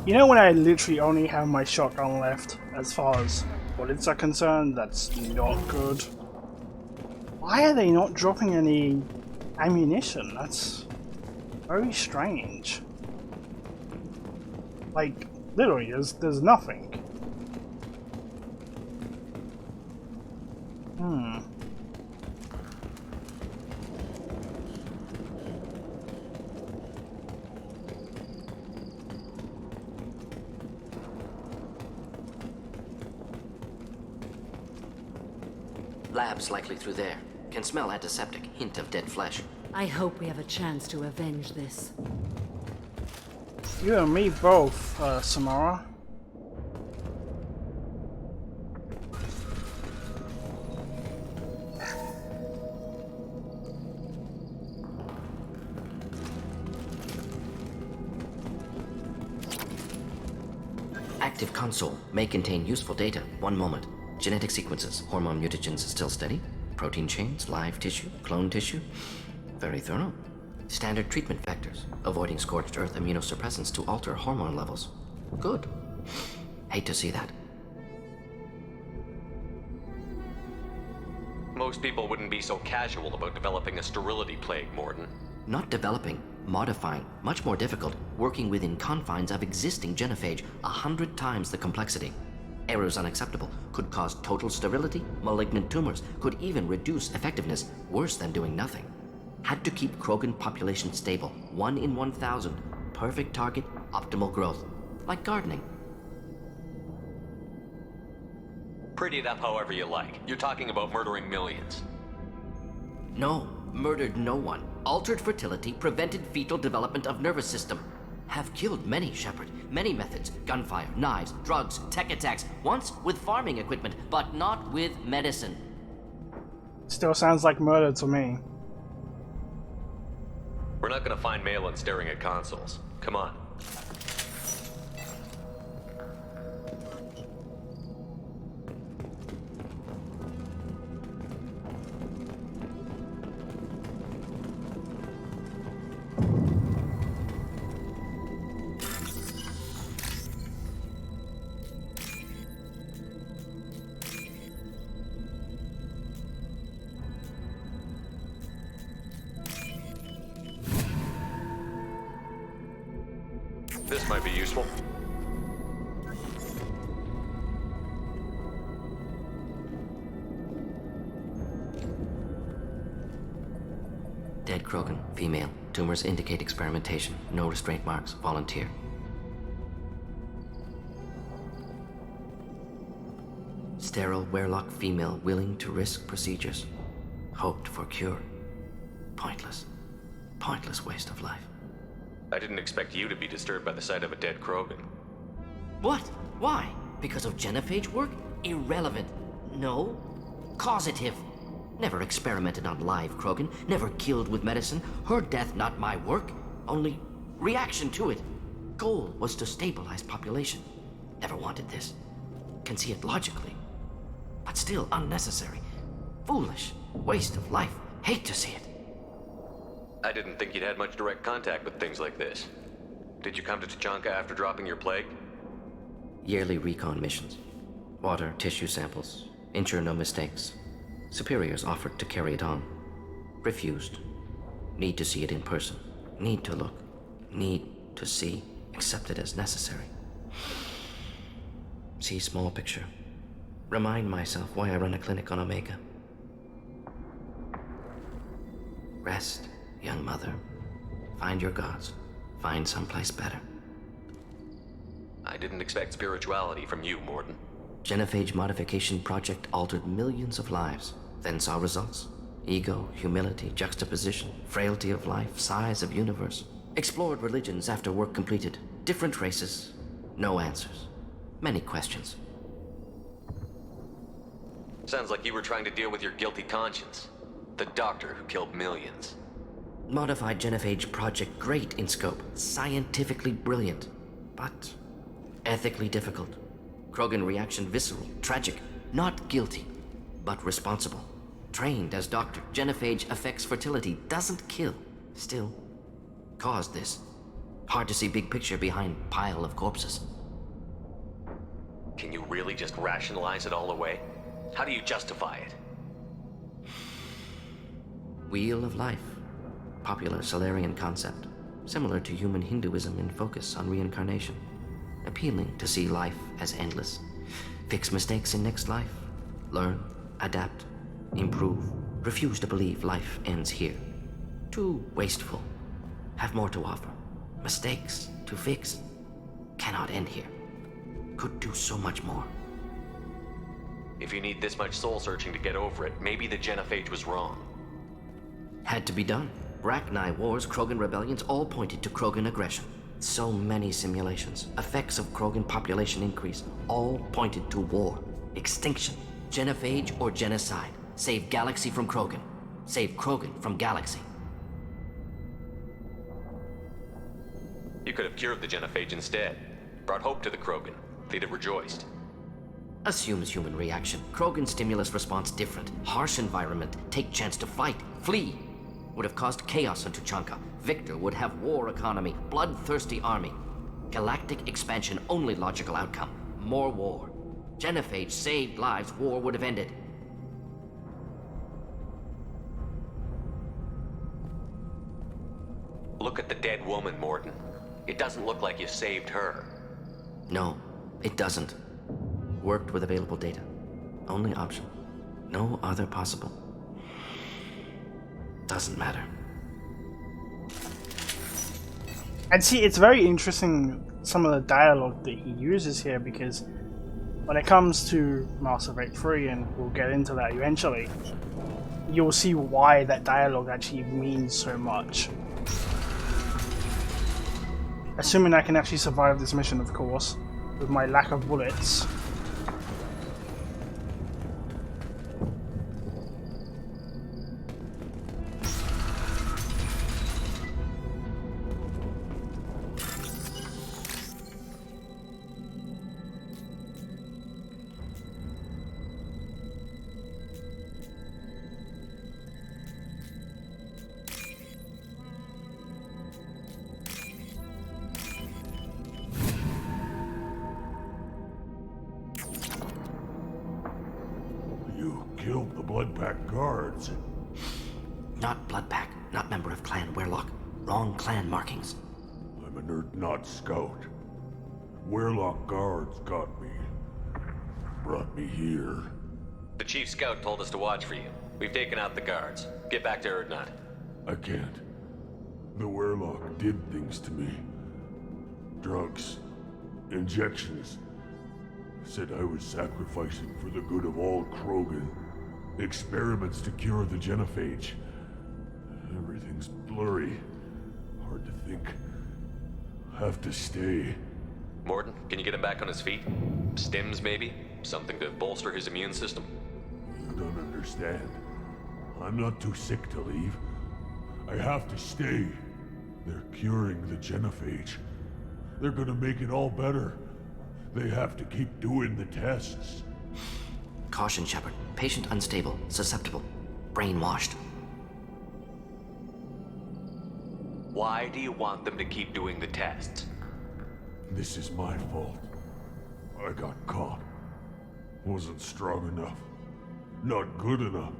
Speaker 1: You know when I literally only have my shotgun left, as far as bullets are concerned, that's not good. Why are they not dropping any ammunition? That's very strange. Like, literally, there's nothing.
Speaker 6: Labs likely through there. Can smell antiseptic, hint of dead flesh.
Speaker 10: I hope we have a chance to avenge this.
Speaker 1: You and me both, Samara.
Speaker 6: Active console may contain useful data. One moment. Genetic sequences, hormone mutagens still steady. Protein chains, live tissue, clone tissue. Very thorough. Standard treatment vectors, avoiding scorched earth immunosuppressants to alter hormone levels. Good. Hate to see that.
Speaker 4: Most people wouldn't be so casual about developing a sterility plague, Morden.
Speaker 6: Not developing, modifying, much more difficult, working within confines of existing genophage, 100 times the complexity. Errors unacceptable, could cause total sterility, malignant tumors, could even reduce effectiveness, worse than doing nothing. Had to keep Krogan population stable, 1 in 1,000. Perfect target, optimal growth. Like gardening.
Speaker 4: Pretty it up however you like. You're talking about murdering millions.
Speaker 6: No, murdered no one. Altered fertility, prevented fetal development of nervous system. Have killed many, Shepard. Many methods. Gunfire, knives, drugs, tech attacks. Once with farming equipment, but not with medicine.
Speaker 1: Still sounds like murder to me.
Speaker 4: We're not gonna find Malin staring at consoles. Come on. This might be useful.
Speaker 6: Dead Krogan, female. Tumors indicate experimentation. No restraint marks. Volunteer. Sterile Werelock female willing to risk procedures. Hoped for cure. Pointless. Pointless waste of life.
Speaker 4: I didn't expect you to be disturbed by the sight of a dead Krogan.
Speaker 6: What? Why? Because of genophage work? Irrelevant. No. Causative. Never experimented on live Krogan. Never killed with medicine. Her death not my work. Only reaction to it. Goal was to stabilize population. Never wanted this. Can see it logically. But still unnecessary. Foolish. Waste of life. Hate to see it.
Speaker 4: I didn't think you'd had much direct contact with things like this. Did you come to Tuchunkan after dropping your plague?
Speaker 6: Yearly recon missions. Water, tissue samples. Ensure no mistakes. Superiors offered to carry it on. Refused. Need to see it in person. Need to look. Need to see. Accepted as necessary. See small picture. Remind myself why I run a clinic on Omega. Rest, young mother. Find your gods. Find someplace better.
Speaker 4: I didn't expect spirituality from you, Morden.
Speaker 6: Genophage modification project altered millions of lives, then saw results. Ego, humility, juxtaposition, frailty of life, size of universe. Explored religions after work completed. Different races. No answers. Many questions.
Speaker 4: Sounds like you were trying to deal with your guilty conscience. The doctor who killed millions.
Speaker 6: Modified genophage project great in scope. Scientifically brilliant. But ethically difficult. Krogan reaction visceral, tragic. Not guilty, but responsible. Trained as doctor, genophage affects fertility, doesn't kill. Still, caused this. Hard to see big picture behind pile of corpses.
Speaker 4: Can you really just rationalize it all away? How do you justify it?
Speaker 6: Wheel of Life. Popular Solarian concept. Similar to human Hinduism in focus on reincarnation. Appealing to see life as endless. Fix mistakes in next life. Learn, adapt, improve. Refuse to believe life ends here. Too wasteful. Have more to offer. Mistakes to fix. Cannot end here. Could do so much more.
Speaker 4: If you need this much soul searching to get over it, maybe the genophage was wrong.
Speaker 6: Had to be done. Rachni wars, Krogan rebellions, all pointed to Krogan aggression. So many simulations, effects of Krogan population increase, all pointed to war, extinction, genophage or genocide. Save galaxy from Krogan. Save Krogan from galaxy.
Speaker 4: You could have cured the genophage instead. Brought hope to the Krogan. They'd have rejoiced.
Speaker 6: Assumes human reaction. Krogan stimulus response different. Harsh environment. Take chance to fight. Flee. Would have caused chaos on Tuchunkan. Victor would have war economy. Bloodthirsty army. Galactic expansion only logical outcome. More war. Genophage saved lives. War would have ended.
Speaker 4: Look at the dead woman, Morton. It doesn't look like you saved her.
Speaker 6: No, it doesn't. Worked with available data. Only option. No other possible. Doesn't matter.
Speaker 1: And see, it's very interesting some of the dialogue that he uses here, because when it comes to Mass Effect 3, and we'll get into that eventually, you'll see why that dialogue actually means so much. Assuming I can actually survive this mission, of course, with my lack of bullets.
Speaker 8: Killed the Bloodpack guards.
Speaker 6: Not Bloodpack, not member of Clan Werlock. Wrong clan markings.
Speaker 8: I'm an Urdnot scout. Werlock guards got me. Brought me here.
Speaker 4: The chief scout told us to watch for you. We've taken out the guards. Get back to Urdnot.
Speaker 8: I can't. The Werlock did things to me. Drugs. Injections. Said I was sacrificing for the good of all Krogan. Experiments to cure the genophage. Everything's blurry. Hard to think. Have to stay.
Speaker 4: Morton, can you get him back on his feet? Stims, maybe? Something to bolster his immune system?
Speaker 8: You don't understand. I'm not too sick to leave. I have to stay. They're curing the genophage. They're gonna make it all better. They have to keep doing the tests.
Speaker 6: Caution, Shepard. Patient unstable, susceptible, brainwashed.
Speaker 4: Why do you want them to keep doing the tests?
Speaker 8: This is my fault. I got caught. Wasn't strong enough. Not good enough.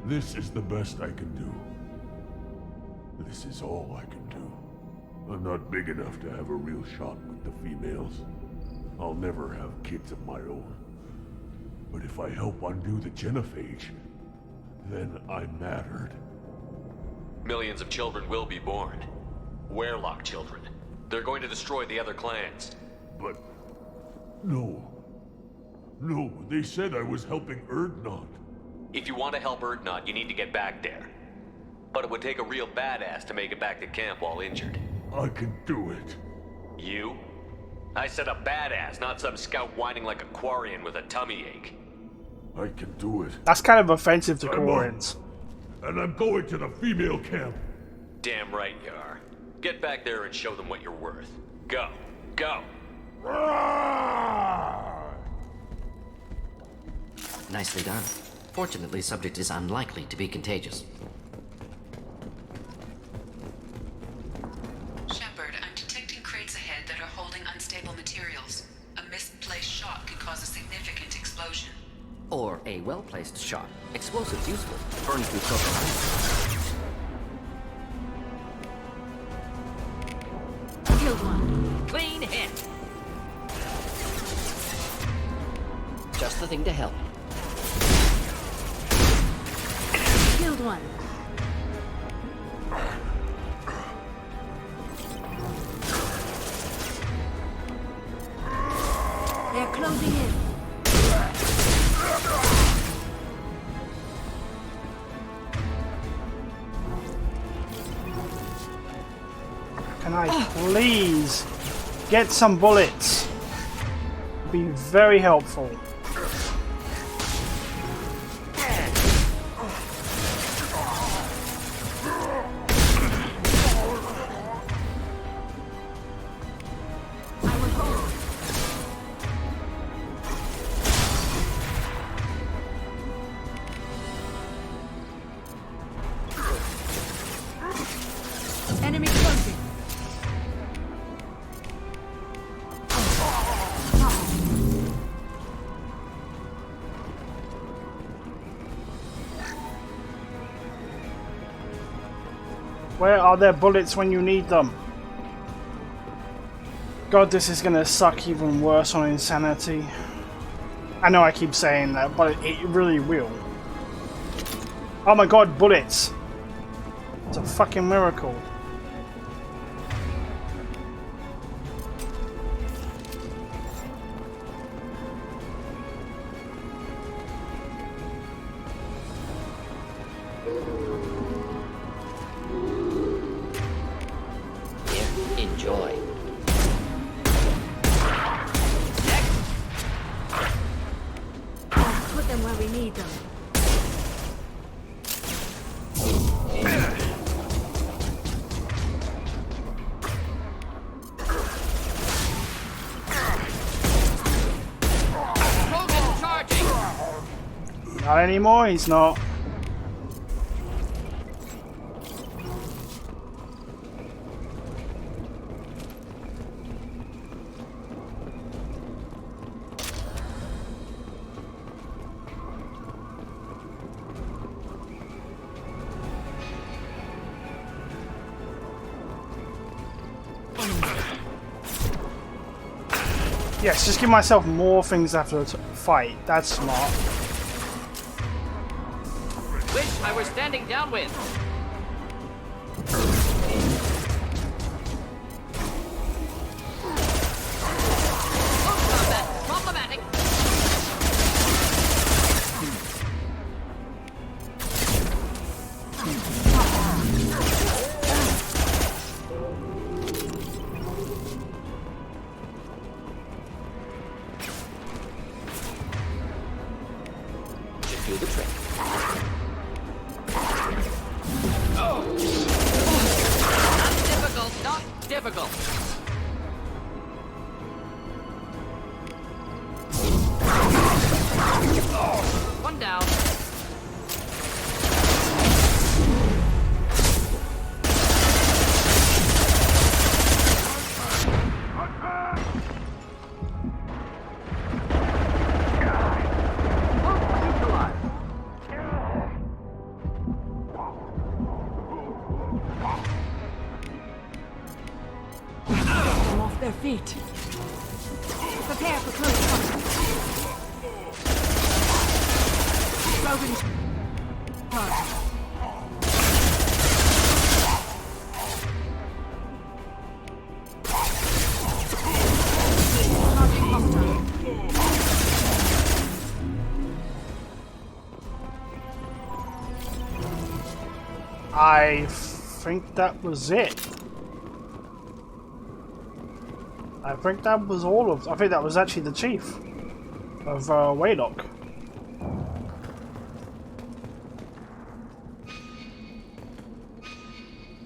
Speaker 8: This is the best I can do. This is all I can do. I'm not big enough to have a real shot with the females. I'll never have kids of my own. But if I help undo the genophage, then I mattered.
Speaker 4: Millions of children will be born. Werlock children. They're going to destroy the other clans.
Speaker 8: But... no. No, they said I was helping Urdnot.
Speaker 4: If you want to help Urdnot, you need to get back there. But it would take a real badass to make it back to camp while injured.
Speaker 8: I can do it.
Speaker 4: You? I said a badass, not some scout whining like a Quarian with a tummy ache.
Speaker 8: I can do it.
Speaker 1: That's kind of offensive to Quarians.
Speaker 8: And I'm going to the female camp.
Speaker 4: Damn right you are. Get back there and show them what you're worth. Go. Go.
Speaker 6: Nicely done. Fortunately, subject is unlikely to be contagious.
Speaker 5: Shepard,
Speaker 6: Or a well-placed shot. Explosives useful. Burn through Krogan.
Speaker 10: Killed one.
Speaker 6: Clean hit! Just the thing to help.
Speaker 10: Killed one. They're closing in.
Speaker 1: Can I please get some bullets? Be very helpful.
Speaker 10: Enemy closing.
Speaker 1: Where are their bullets when you need them? God, this is gonna suck even worse on Insanity. I know I keep saying that, but it really will. Oh my god, bullets! It's a fucking miracle.
Speaker 6: Here, enjoy.
Speaker 10: Put them where we need them.
Speaker 9: Krogan charging!
Speaker 1: Not anymore, he's not. Yes, just give myself more things after the fight. That's smart.
Speaker 9: Wish I were standing downwind. Combat problematic.
Speaker 6: Should do the trick.
Speaker 9: Difficult, not difficult. One down.
Speaker 10: Them off their feet. Prepare for close combat. Krogan charge. Charging hostile.
Speaker 1: I think that was it. I think that was all of. I think that was actually the chief of Waylock.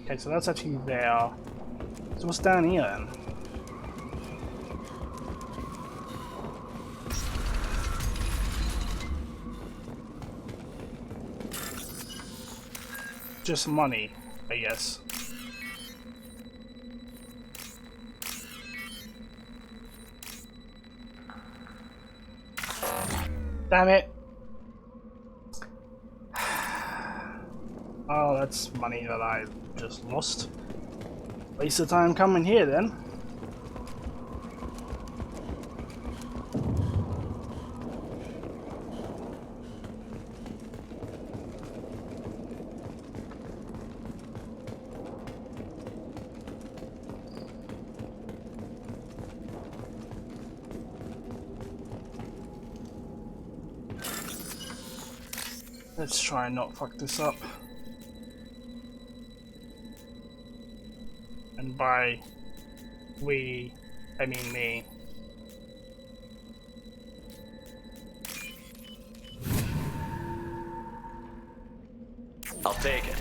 Speaker 1: Okay, so that's actually there. So what's down here then? Just money, I guess. Damn it. Oh, that's money that I just lost. Waste of time coming here then. Let's try and not fuck this up. And by we, I mean me.
Speaker 4: I'll take it.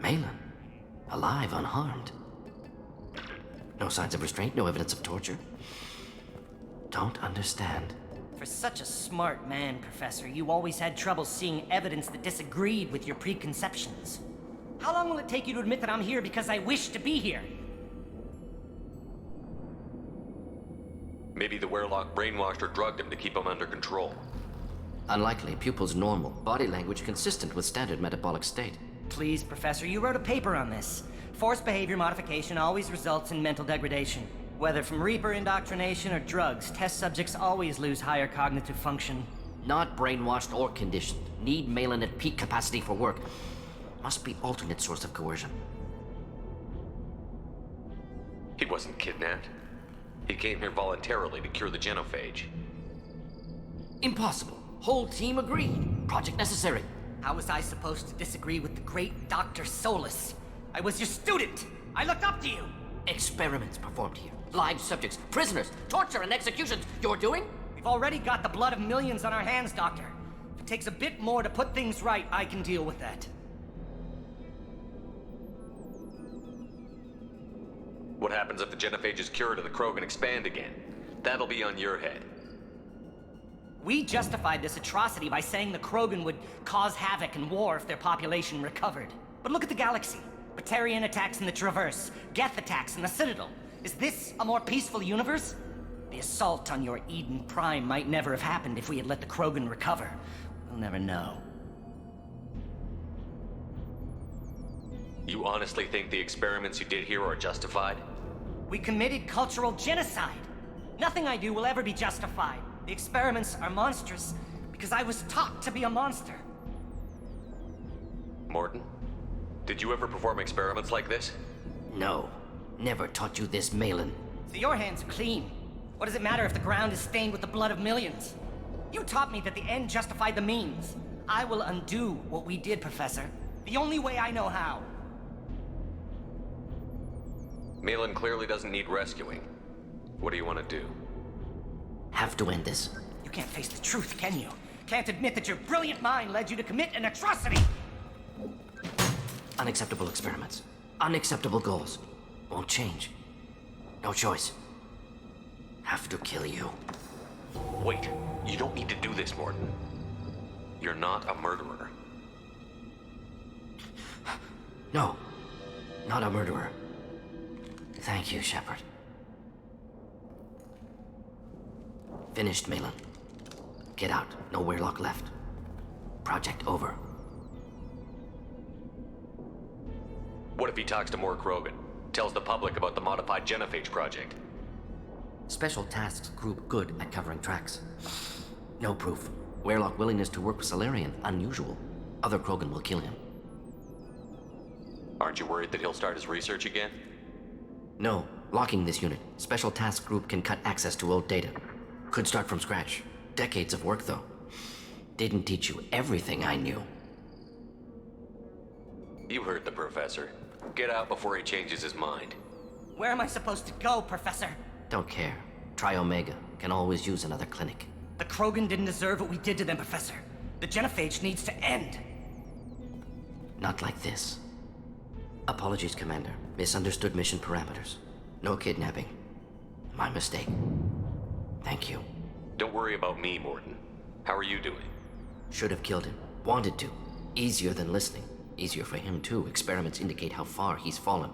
Speaker 6: Malin, alive, unharmed. No signs of restraint, no evidence of torture. Don't understand.
Speaker 11: For such a smart man, Professor, you always had trouble seeing evidence that disagreed with your preconceptions. How long will it take you to admit that I'm here because I wish to be here?
Speaker 4: Maybe the Werelock brainwashed or drugged him to keep him under control.
Speaker 6: Unlikely. Pupil's normal. Body language consistent with standard metabolic state.
Speaker 11: Please, Professor, you wrote a paper on this. Forced behavior modification always results in mental degradation. Whether from Reaper indoctrination or drugs, test subjects always lose higher cognitive function.
Speaker 6: Not brainwashed or conditioned. Need Malin at peak capacity for work. Must be alternate source of coercion.
Speaker 4: He wasn't kidnapped. He came here voluntarily to cure the genophage.
Speaker 6: Impossible. Whole team agreed. Project necessary.
Speaker 11: How was I supposed to disagree with the great Dr. Solus? I was your student! I looked up to you!
Speaker 6: Experiments performed here. Live subjects, prisoners, torture and executions. You're doing?
Speaker 11: We've already got the blood of millions on our hands, Doctor. If it takes a bit more to put things right, I can deal with that.
Speaker 4: What happens if the genophage is cured and the Krogan expand again? That'll be on your head.
Speaker 11: We justified this atrocity by saying the Krogan would cause havoc and war if their population recovered. But look at the galaxy. Batarian attacks in the Traverse, Geth attacks in the Citadel. Is this a more peaceful universe? The assault on your Eden Prime might never have happened if we had let the Krogan recover. We'll never know.
Speaker 4: You honestly think the experiments you did here are justified?
Speaker 11: We committed cultural genocide. Nothing I do will ever be justified. The experiments are monstrous because I was taught to be a monster.
Speaker 4: Morton, did you ever perform experiments like this?
Speaker 6: No. Never taught you this, Malin.
Speaker 11: So your hands are clean. What does it matter if the ground is stained with the blood of millions? You taught me that the end justified the means. I will undo what we did, Professor. The only way I know how.
Speaker 4: Malin clearly doesn't need rescuing. What do you want to do?
Speaker 6: Have to end this.
Speaker 11: You can't face the truth, can you? Can't admit that your brilliant mind led you to commit an atrocity!
Speaker 6: Unacceptable experiments. Unacceptable goals. Won't change. No choice. Have to kill you.
Speaker 4: Wait, you don't need to do this, Morton. You're not a murderer.
Speaker 6: No. Not a murderer. Thank you, Shepard. Finished, Malin. Get out. No Werelock left. Project over.
Speaker 4: What if he talks to more Krogan? Tells the public about the modified genophage project?
Speaker 6: Special Tasks Group good at covering tracks. No proof. Werelock willingness to work with Salarian, unusual. Other Krogan will kill him.
Speaker 4: Aren't you worried that he'll start his research again?
Speaker 6: No. Locking this unit. Special Task Group can cut access to old data. Could start from scratch. Decades of work, though. Didn't teach you everything I knew.
Speaker 4: You heard the professor. Get out before he changes his mind.
Speaker 11: Where am I supposed to go, Professor?
Speaker 6: Don't care. Try Omega. Can always use another clinic.
Speaker 11: The Krogan didn't deserve what we did to them, Professor. The genophage needs to end.
Speaker 6: Not like this. Apologies, Commander. Misunderstood mission parameters. No kidnapping. My mistake. Thank you.
Speaker 4: Don't worry about me, Morton. How are you doing?
Speaker 6: Should have killed him. Wanted to. Easier than listening. Easier for him, too. Experiments indicate how far he's fallen.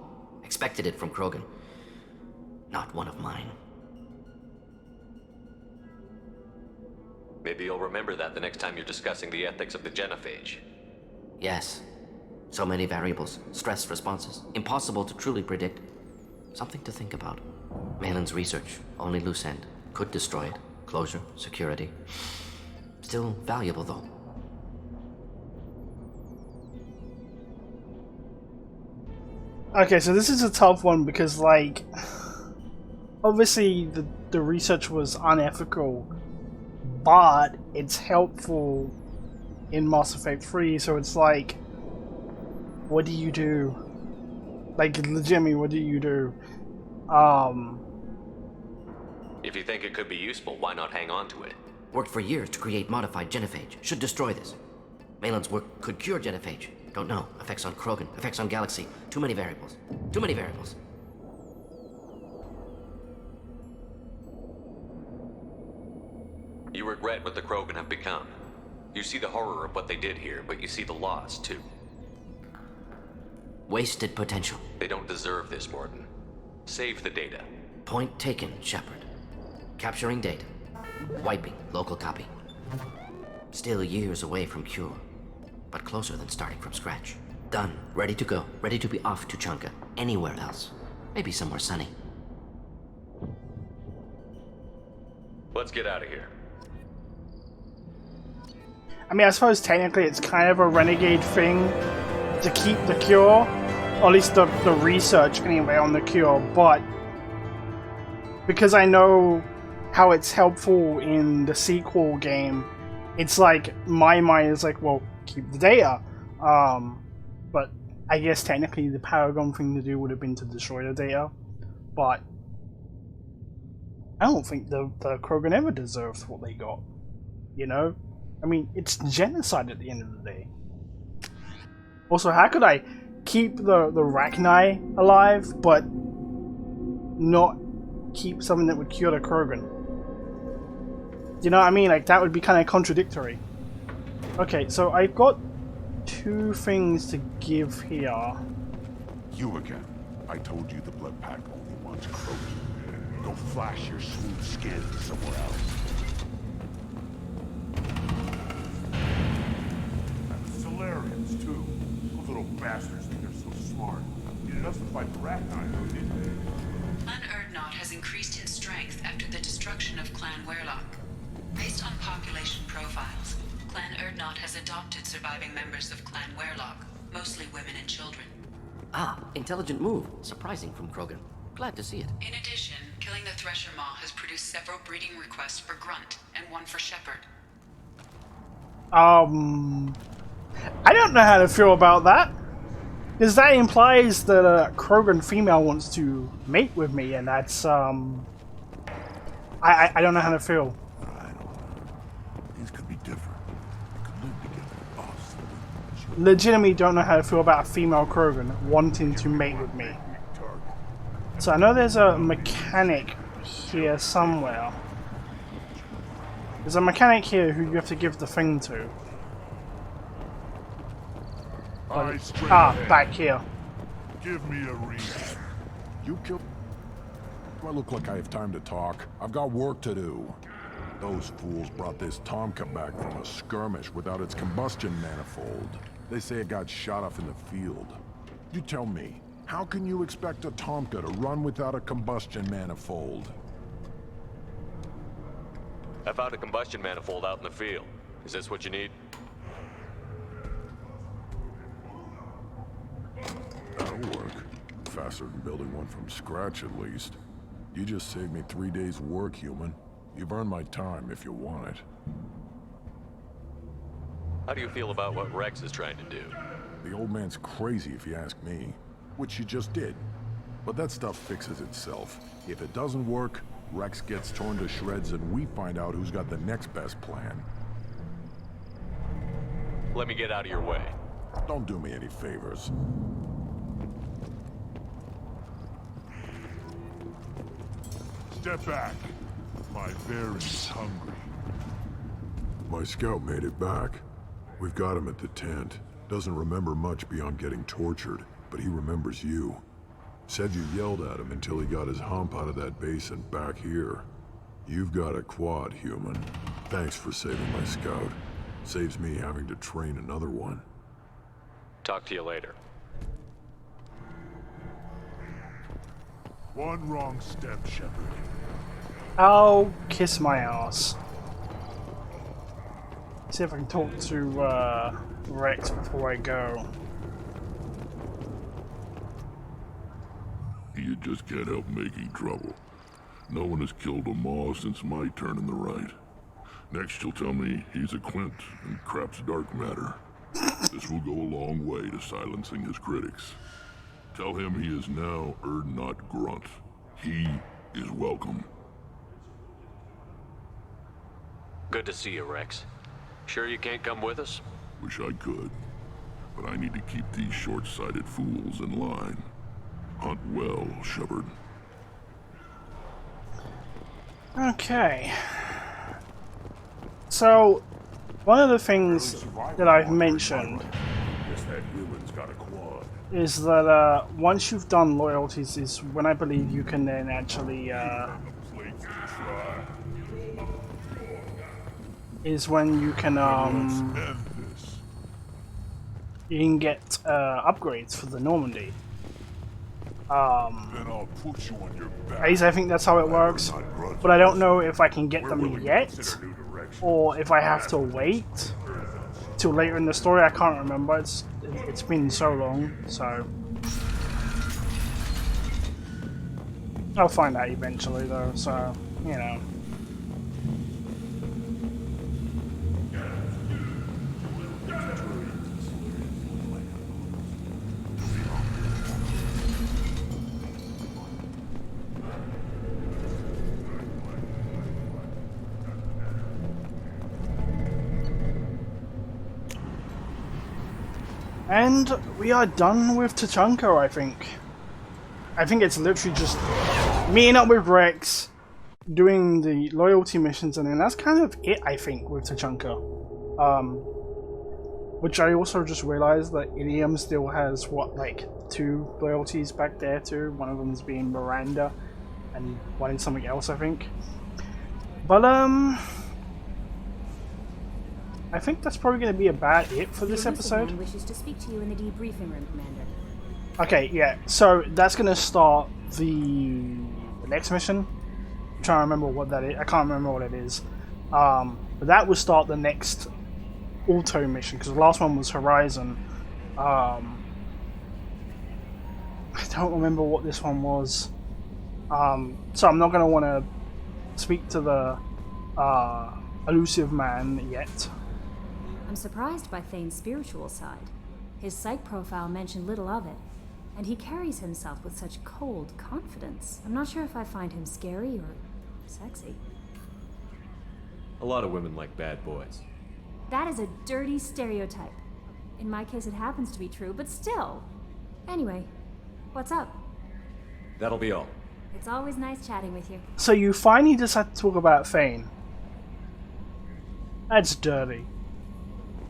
Speaker 6: Expected it from Krogan. Not one of mine.
Speaker 4: Maybe you'll remember that the next time you're discussing the ethics of the genophage.
Speaker 6: Yes. So many variables, stress responses, impossible to truly predict. Something to think about. Malin's research, only loose end. Could destroy it. Closure, security. Still valuable, though.
Speaker 1: Okay, so this is a tough one because, like, obviously the research was unethical, but it's helpful in Mass Effect 3, so it's like, what do you do? Like, legitimately, what do you do?
Speaker 4: If you think it could be useful, why not hang on to it?
Speaker 6: Worked for years to create modified genophage. Should destroy this. Malin's work could cure genophage. Don't know. Effects on Krogan, effects on Galaxy. Too many variables. Too many variables.
Speaker 4: You regret what the Krogan have become. You see the horror of what they did here, but you see the loss, too.
Speaker 6: Wasted potential.
Speaker 4: They don't deserve this, Mordin. Save the data.
Speaker 6: Point taken, Shepard. Capturing data. Wiping local copy. Still years away from cure, but closer than starting from scratch. Done. Ready to go. Ready to be off Tuchunkan. Anywhere else. Maybe somewhere sunny.
Speaker 4: Let's get out of here.
Speaker 1: I mean, I suppose technically it's kind of a renegade thing to keep the cure, or at least the research anyway on the cure, but because I know how it's helpful in the sequel game, it's like, my mind is like, well, keep the data. But I guess technically the Paragon thing to do would have been to destroy the data, but I don't think the Krogan ever deserved what they got, you know? I mean, it's genocide at the end of the day. Also, how could I keep the Rachni alive, but not keep something that would cure the Krogan? You know what I mean? Like, that would be kind of contradictory. Okay, so I've got 2 things to give here.
Speaker 3: You again. I told you the blood pack only wants Krogan. Go flash your smooth skin somewhere else. Solarians, too. Those little bastards think they're so smart. Needed us to fight the Rachni, though, didn't they?
Speaker 5: Clan Urdnot has increased in strength after the destruction of Clan Werlock. Based on population profiles, Clan Urdnot has adopted surviving members of Clan Werlock, mostly women and children.
Speaker 6: Ah, intelligent move. Surprising from Krogan. Glad to see it.
Speaker 5: In addition, killing the Thresher Maw has produced several breeding requests for Grunt and one for Shepard.
Speaker 1: I don't know how to feel about that, because that implies that a Krogan female wants to mate with me, and that's I don't know how to feel.
Speaker 3: I don't know. Things could be different. We could live together, us.
Speaker 1: Legitimately don't know how to feel about a female Krogan wanting to mate with me. So I know there's a mechanic here somewhere. There's a mechanic here who you have to give the thing to. Back here.
Speaker 3: Give me a reason. You killed... Do I look like I have time to talk? I've got work to do. Those fools brought this Tomka back from a skirmish without its combustion manifold. They say it got shot off in the field. You tell me, how can you expect a Tomka to run without a combustion manifold?
Speaker 4: I found a combustion manifold out in the field. Is this what you need?
Speaker 3: That'll work. Faster than building one from scratch, at least. You just saved me 3 days' work, human. You've earned my time if you want it.
Speaker 4: How do you feel about what Rex is trying to do?
Speaker 3: The old man's crazy if you ask me. Which you just did. But that stuff fixes itself. If it doesn't work, Rex gets torn to shreds and we find out who's got the next best plan.
Speaker 4: Let me get out of your way.
Speaker 3: Don't do me any favors. Step back. My bear is hungry. My scout made it back. We've got him at the tent. Doesn't remember much beyond getting tortured, but he remembers you. Said you yelled at him until he got his hump out of that base and back here. You've got a quad, human. Thanks for saving my scout. Saves me having to train another one.
Speaker 4: Talk to you later.
Speaker 2: One wrong step, Shepard.
Speaker 1: I'll kiss my ass. See if I can talk to Rex before I go.
Speaker 7: You just can't help making trouble. No one has killed a Maw since my turn in the right. Next you'll tell me he's a Quint and crap's dark matter. This will go a long way to silencing his critics. Tell him he is now Urdnot Grunt. He is welcome.
Speaker 4: Good to see you, Rex. Sure you can't come with us?
Speaker 7: Wish I could, but I need to keep these short-sighted fools in line. Hunt well, Shepard.
Speaker 1: Okay. So, one of the things that I've mentioned is that once you've done loyalties is when I believe you can then actually is when you can get upgrades for the Normandy. At least I think that's how it works, but I don't know if I can get them yet, or if I have to wait till later in the story. I can't remember. It's been so long, so I'll find out eventually, though. So you know. And we are done with Tuchunkan, I think. I think it's literally just meeting up with Rex, doing the loyalty missions, and then that's kind of it, I think, with Tuchunkan. Which I also just realized that Ilium still has, what, like 2 loyalties back there too? One of them's being Miranda, and one in something else, I think. But, I think that's probably going to be about it for this episode.
Speaker 10: Wishes to speak to you in the debriefing room, Commander.
Speaker 1: Okay, yeah. So that's going to start the next mission. I'm trying to remember what that is. I can't remember what it is. But that will start the next auto mission because the last one was Horizon. I don't remember what this one was. So I'm not going to want to speak to the elusive man yet.
Speaker 10: I'm surprised by Thane's spiritual side. His psych profile mentioned little of it, and he carries himself with such cold confidence. I'm not sure if I find him scary or sexy.
Speaker 12: A lot of women like bad boys.
Speaker 10: That is a dirty stereotype. In my case, it happens to be true, but still. Anyway, what's up?
Speaker 12: That'll be all.
Speaker 10: It's always nice chatting with you.
Speaker 1: So you finally decide to talk about Thane. That's dirty.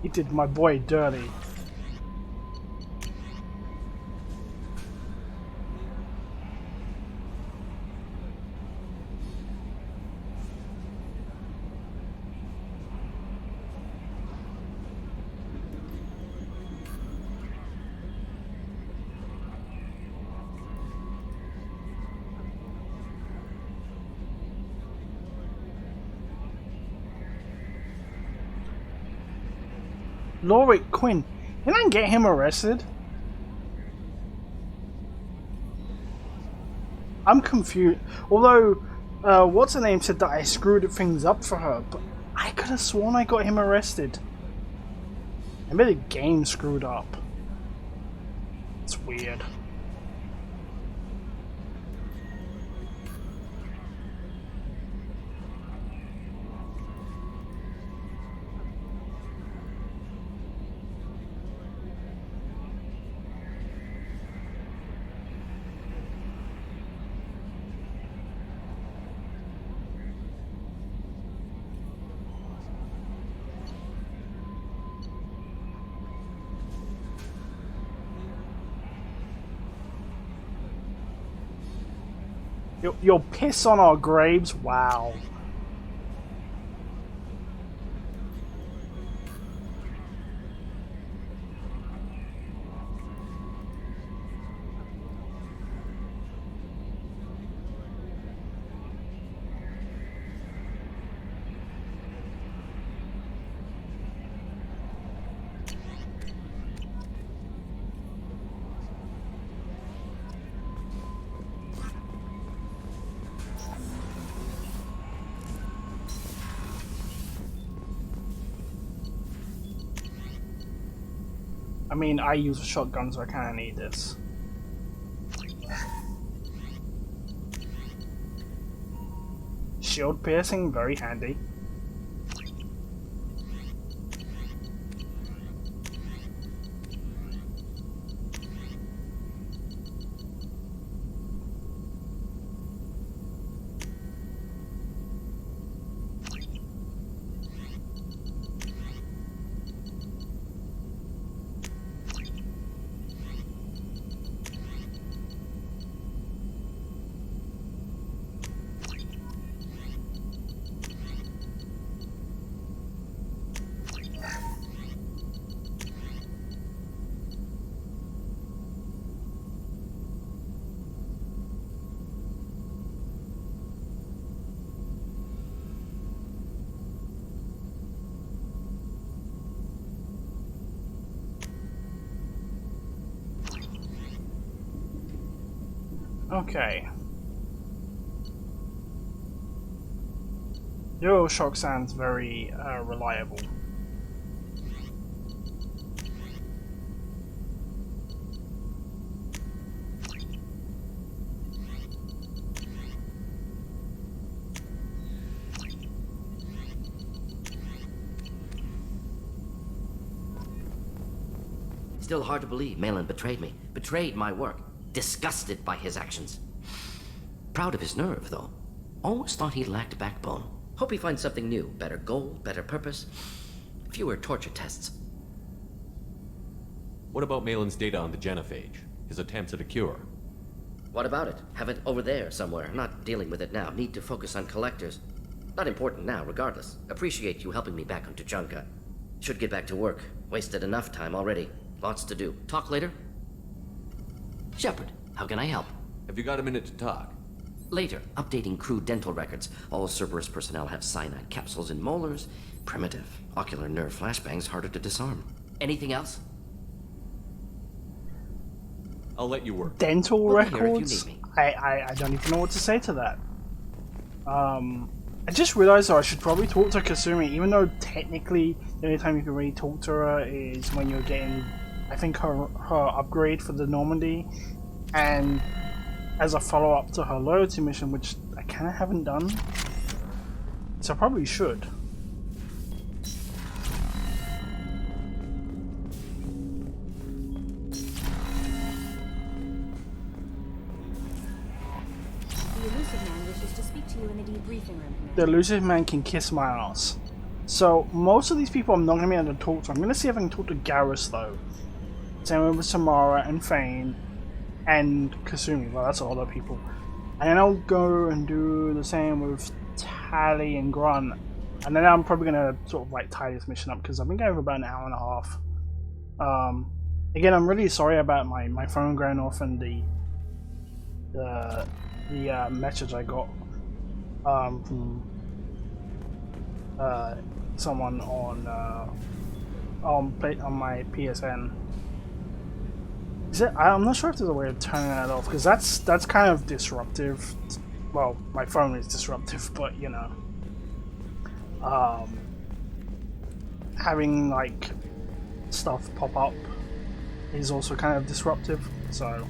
Speaker 1: He did my boy dirty. Lorik Quinn. Can I get him arrested? I'm confused. Although, what's her name said that I screwed things up for her, but I could have sworn I got him arrested. Maybe the game screwed up. It's weird. You'll piss on our graves? Wow. I mean, I use a shotgun, so I kind of need this. Shield piercing, very handy. Okay. DualShock sounds very reliable.
Speaker 6: Still hard to believe Malin betrayed me. Betrayed my work. Disgusted by his actions. Proud of his nerve, though. Always thought he lacked backbone. Hope he finds something new. Better goal, better purpose. Fewer torture tests.
Speaker 12: What about Malin's data on the genophage? His attempts at a cure?
Speaker 6: What about it? Have it over there somewhere. Not dealing with it now. Need to focus on collectors. Not important now, regardless. Appreciate you helping me back on Tuchunkan. Should get back to work. Wasted enough time already. Lots to do. Talk later? Shepard, how can I help?
Speaker 12: Have you got a minute to talk?
Speaker 6: Later, updating crew dental records. All Cerberus personnel have cyanide capsules in molars. Primitive. Ocular nerve flashbangs harder to disarm. Anything else?
Speaker 12: I'll let you work.
Speaker 1: Dental records?
Speaker 6: If you need me.
Speaker 1: I don't even know what to say to that. I just realized though I should probably talk to Kasumi, even though technically the only time you can really talk to her is when you're getting, I think, her upgrade for the Normandy, and as a follow-up to her loyalty mission, which I kind of haven't done, so I probably should.
Speaker 10: The elusive man wishes to speak to you in the debriefing room.
Speaker 1: The elusive man can kiss my ass. So most of these people I'm not going to be able to talk to. I'm going to see if I can talk to Garrus though. Same with Samara and Fane and Kasumi. Well, that's a lot of people. And then I'll go and do the same with Tally and Grunt. And then I'm probably going to sort of like tie this mission up because I've been going for about an hour and a half. Again, I'm really sorry about my phone going off and the message I got from someone on my PSN. Is it? I'm not sure if there's a way of turning that off because that's kind of disruptive. Well, my phone is disruptive, but you know, having like stuff pop up is also kind of disruptive. So.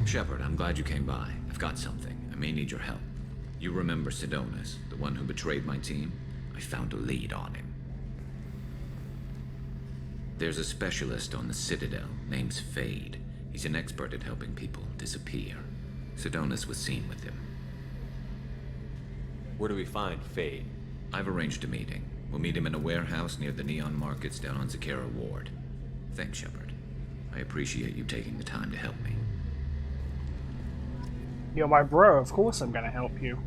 Speaker 13: Shepard, I'm glad you came by. I've got something. I may need your help. You remember Sidonus, the one who betrayed my team? I found a lead on him. There's a specialist on the Citadel, name's Fade. He's an expert at helping people disappear. Sidonus was seen with him.
Speaker 12: Where do we find Fade?
Speaker 13: I've arranged a meeting. We'll meet him in a warehouse near the Neon Markets down on Zakera Ward. Thanks, Shepard. I appreciate you taking the time to help me.
Speaker 1: You're my bro, of course I'm gonna help you.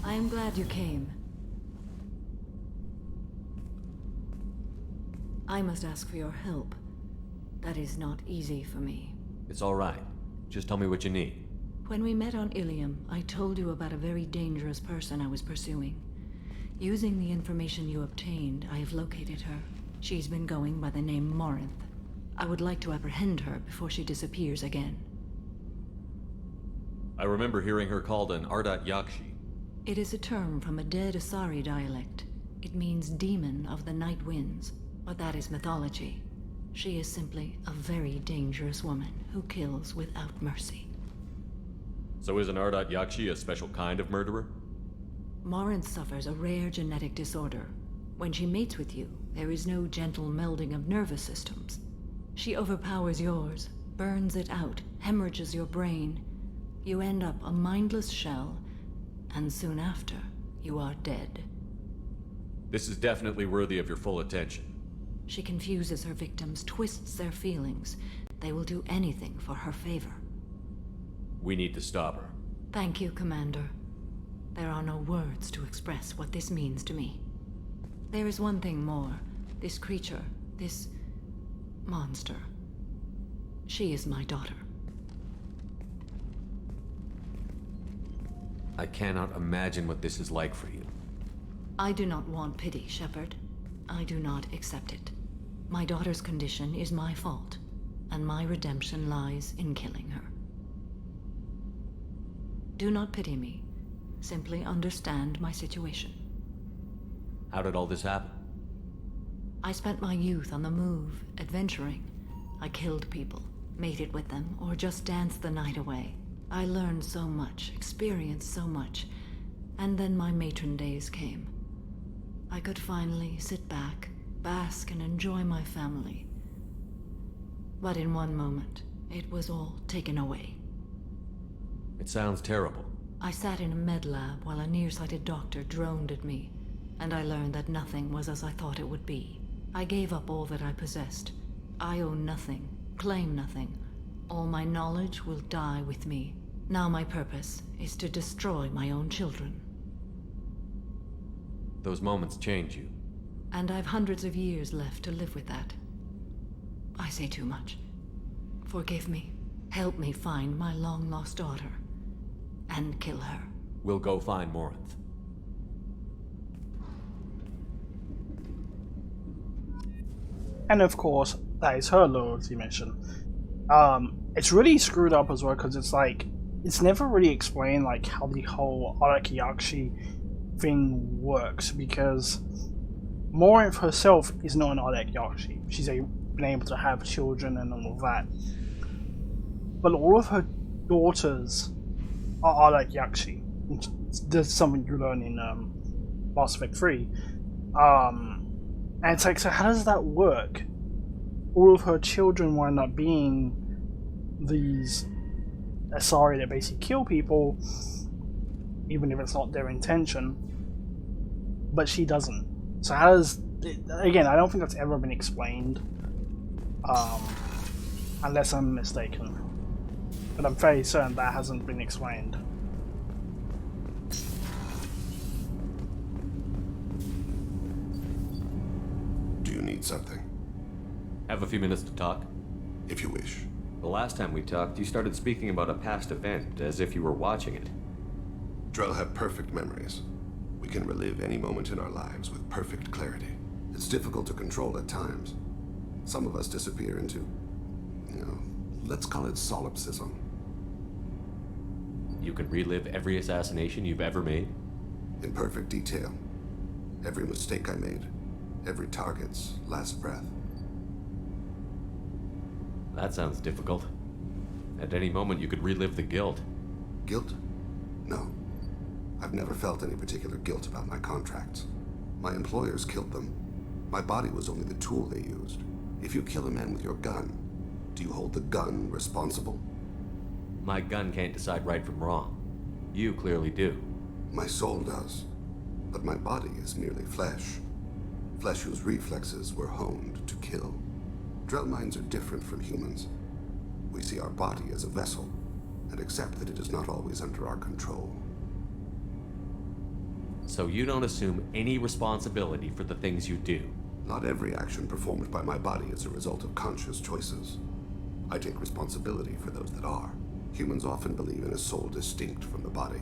Speaker 10: I am glad you came. I must ask for your help. That is not easy for me.
Speaker 12: It's all right. Just tell me what you need.
Speaker 10: When we met on Ilium, I told you about a very dangerous person I was pursuing. Using the information you obtained, I have located her. She's been going by the name Morinth. I would like to apprehend her before she disappears again.
Speaker 12: I remember hearing her called an Ardat Yakshi.
Speaker 10: It is a term from a dead Asari dialect. It means demon of the night winds, but that is mythology. She is simply a very dangerous woman who kills without mercy.
Speaker 12: So is an Ardat Yakshi a special kind of murderer?
Speaker 10: Morinth suffers a rare genetic disorder. When she mates with you, there is no gentle melding of nervous systems. She overpowers yours, burns it out, hemorrhages your brain. You end up a mindless shell, and soon after, you are dead.
Speaker 12: This is definitely worthy of your full attention.
Speaker 10: She confuses her victims, twists their feelings. They will do anything for her favor.
Speaker 12: We need to stop her.
Speaker 10: Thank you, Commander. There are no words to express what this means to me. There is one thing more. This creature, this monster. She is my daughter.
Speaker 12: I cannot imagine what this is like for you.
Speaker 10: I do not want pity, Shepard. I do not accept it. My daughter's condition is my fault, and my redemption lies in killing her. Do not pity me. Simply understand my situation.
Speaker 12: How did all this happen?
Speaker 10: I spent my youth on the move, adventuring. I killed people, mated with them, or just danced the night away. I learned so much, experienced so much, and then my matron days came. I could finally sit back, bask, and enjoy my family. But in one moment, it was all taken away.
Speaker 12: It sounds terrible.
Speaker 10: I sat in a med lab while a nearsighted doctor droned at me, and I learned that nothing was as I thought it would be. I gave up all that I possessed. I own nothing, claim nothing. All my knowledge will die with me. Now my purpose is to destroy my own children.
Speaker 12: Those moments change you.
Speaker 10: And I've hundreds of years left to live with that. I say too much. Forgive me. Help me find my long-lost daughter. And kill her.
Speaker 12: We'll go find Morinth.
Speaker 1: And of course, that is her loyalty mission. It's really screwed up as well, because it's like, it's never really explained like how the whole Ardat thing works, because Morinth herself is not an Ardat Yakshi. She's been able to have children and all of that. But all of her daughters are Ardat Yakshi. That's something you learn in Mass Effect 3. And it's like, so how does that work? All of her children wind up being these Asari that basically kill people, even if it's not their intention, but she doesn't. So how does again, I don't think that's ever been explained, unless I'm mistaken, but I'm fairly certain that hasn't been explained.
Speaker 3: Do you need something?
Speaker 12: Have a few minutes to talk?
Speaker 3: If you wish.
Speaker 12: The last time we talked, you started speaking about a past event, as if you were watching it.
Speaker 3: Drell have perfect memories. We can relive any moment in our lives with perfect clarity. It's difficult to control at times. Some of us disappear into, let's call it solipsism.
Speaker 12: You can relive every assassination you've ever made?
Speaker 3: In perfect detail. Every mistake I made. Every target's last breath.
Speaker 12: That sounds difficult. At any moment you could relive the guilt.
Speaker 3: Guilt? No. I've never felt any particular guilt about my contracts. My employers killed them. My body was only the tool they used. If you kill a man with your gun, do you hold the gun responsible?
Speaker 12: My gun can't decide right from wrong. You clearly do.
Speaker 3: My soul does. But my body is merely flesh. Flesh whose reflexes were honed to kill. Drell minds are different from humans. We see our body as a vessel, and accept that it is not always under our control.
Speaker 12: So you don't assume any responsibility for the things you do?
Speaker 3: Not every action performed by my body is a result of conscious choices. I take responsibility for those that are. Humans often believe in a soul distinct from the body.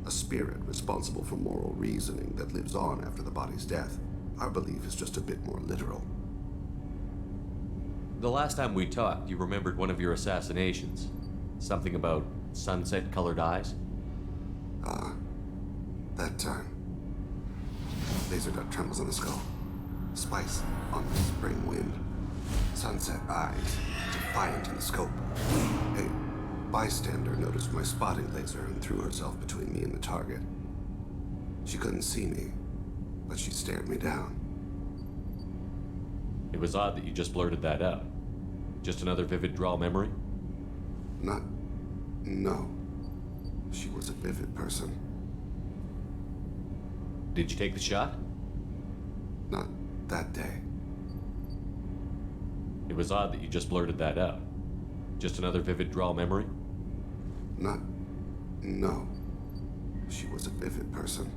Speaker 3: A spirit responsible for moral reasoning that lives on after the body's death. Our belief is just a bit more literal.
Speaker 12: The last time we talked, you remembered one of your assassinations. Something about sunset-colored eyes?
Speaker 3: That time. Laser dot trembles on the skull. Spice on the spring wind. Sunset eyes, defiant in the scope. A bystander noticed my spotting laser and threw herself between me and the target. She couldn't see me, but she stared me down.
Speaker 12: It was odd that you just blurted that out. Just another vivid draw memory?
Speaker 3: No. She was a vivid person.
Speaker 12: Did you take the shot?
Speaker 3: Not that day.
Speaker 12: It was odd that you just blurted that out. Just another vivid draw memory?
Speaker 3: No. She was a vivid person.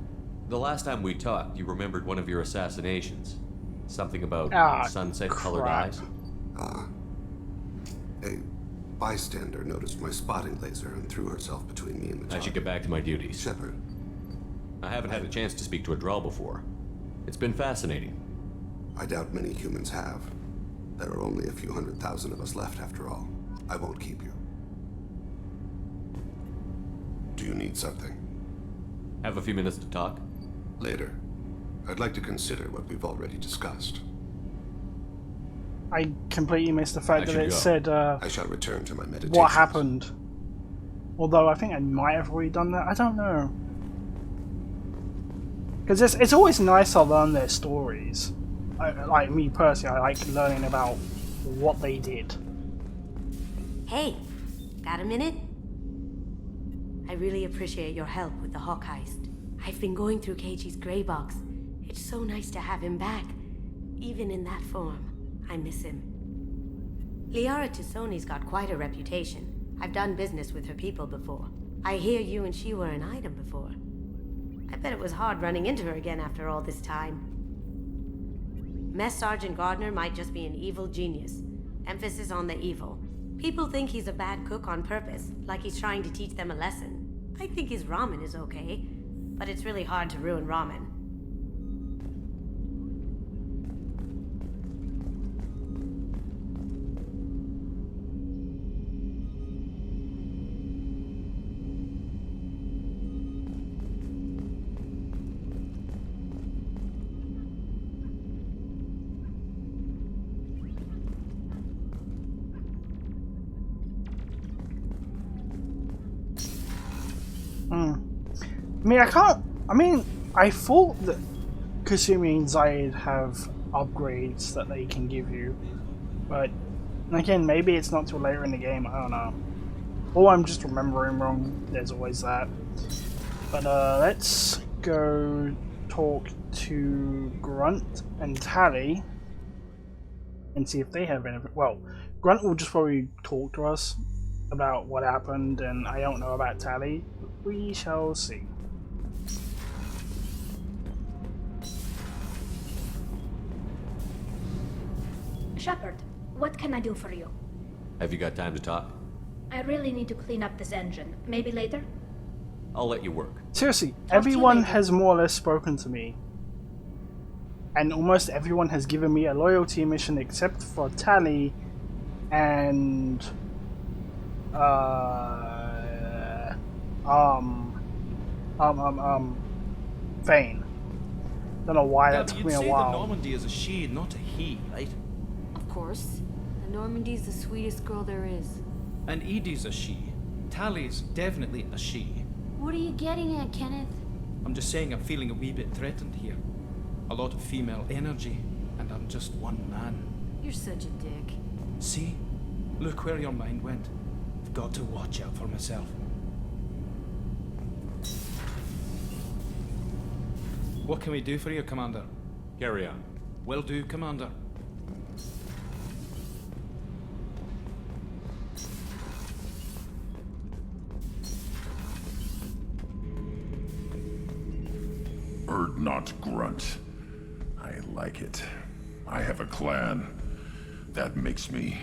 Speaker 12: The last time we talked, you remembered one of your assassinations. Something about sunset-colored eyes?
Speaker 3: A bystander noticed my spotting laser and threw herself between me and the target.
Speaker 12: I should get back to my duties.
Speaker 3: Shepard.
Speaker 12: I haven't had a chance to speak to a Drell before. It's been fascinating.
Speaker 3: I doubt many humans have. There are only a few 100,000 of us left after all. I won't keep you. Do you need something?
Speaker 12: Have a few minutes to talk?
Speaker 3: Later. I'd like to consider what we've already discussed.
Speaker 1: I completely missed the fact that it said
Speaker 3: I shall return to my meditation.
Speaker 1: what happened. Although I think I might have already done that. I don't know. Because it's always nice to learn their stories. Like me personally, I like learning about what they did.
Speaker 14: Hey, got a minute? I really appreciate your help with the Hawk heist. I've been going through Keiichi's gray box. It's so nice to have him back, even in that form. I miss him. Liara T'Soni's got quite a reputation. I've done business with her people before. I hear you and she were an item before. I bet it was hard running into her again after all this time. Mess Sergeant Gardner might just be an evil genius. Emphasis on the evil. People think he's a bad cook on purpose, like he's trying to teach them a lesson. I think his ramen is okay, but it's really hard to ruin ramen.
Speaker 1: I thought that Kasumi and Zaid have upgrades that they can give you, but again, maybe it's not till later in the game, I don't know. Or I'm just remembering wrong, there's always that. But let's go talk to Grunt and Tally and see if they have anything. Well, Grunt will just probably talk to us about what happened, and I don't know about Tally. We shall see.
Speaker 15: Shepard, what can I do for you?
Speaker 12: Have you got time to talk?
Speaker 15: I really need to clean up this engine. Maybe later?
Speaker 12: I'll let you work.
Speaker 1: Seriously, everyone has more or less spoken to me. And almost everyone has given me a loyalty mission except for Tally and Fane. Don't know why that took me a while.
Speaker 16: The Normandy is a she, not a he, right?
Speaker 14: Of course. The Normandy's the sweetest girl there is.
Speaker 16: And Edie's a she. Tally's definitely a she.
Speaker 15: What are you getting at, Kenneth?
Speaker 16: I'm just saying I'm feeling a wee bit threatened here. A lot of female energy. and I'm just one man.
Speaker 10: You're such a dick.
Speaker 16: See? Look where your mind went. I've got to watch out for myself. What can we do for you, Commander?
Speaker 12: Carry on.
Speaker 16: Will do, Commander.
Speaker 8: Urdnot grunt. I like it. I have a clan. That makes me...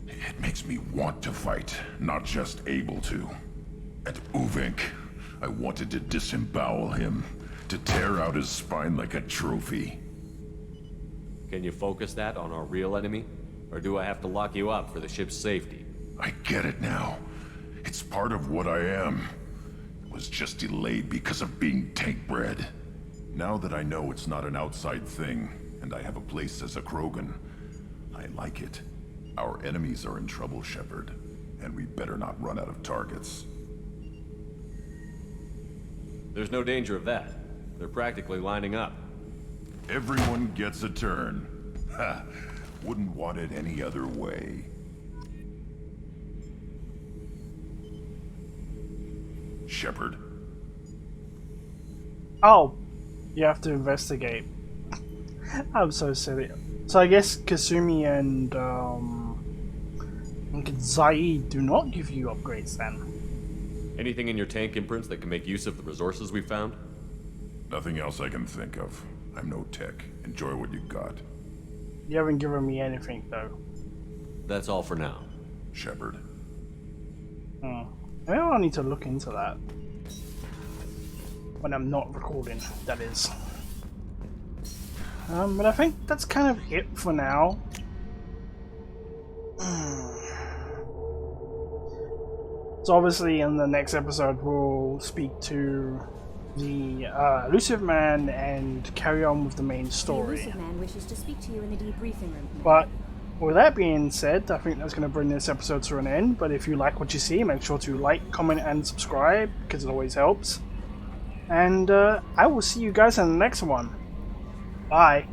Speaker 8: It makes me want to fight, not just able to. And Uvink, I wanted to disembowel him, to tear out his spine like a trophy.
Speaker 12: Can you focus that on our real enemy? Or do I have to lock you up for the ship's safety?
Speaker 8: I get it now. It's part of what I am. It was just delayed because of being tank-bred. Now that I know it's not an outside thing, and I have a place as a Krogan, I like it. Our enemies are in trouble, Shepard, and we better not run out of targets.
Speaker 12: There's no danger of that. They're practically lining up.
Speaker 8: Everyone gets a turn. Ha! Wouldn't want it any other way. Shepard.
Speaker 1: Oh, you have to investigate. I'm so silly. So I guess Kasumi and Zaid do not give you upgrades then.
Speaker 12: Anything in your tank imprints that can make use of the resources we found?
Speaker 8: Nothing else I can think of. I'm no tech. Enjoy what you got.
Speaker 1: You haven't given me anything though.
Speaker 12: That's all for now.
Speaker 8: Shepard.
Speaker 1: Maybe I'll need to look into that. When I'm not recording, that is. But I think that's kind of it for now. So obviously in the next episode we'll speak to the Elusive Man and carry on with the main story.
Speaker 10: The Elusive Man wishes to speak to you in the debriefing room.
Speaker 1: But with that being said, I think that's going to bring this episode to an end. But if you like what you see, make sure to like, comment and subscribe, because it always helps. And I will see you guys in the next one. Bye.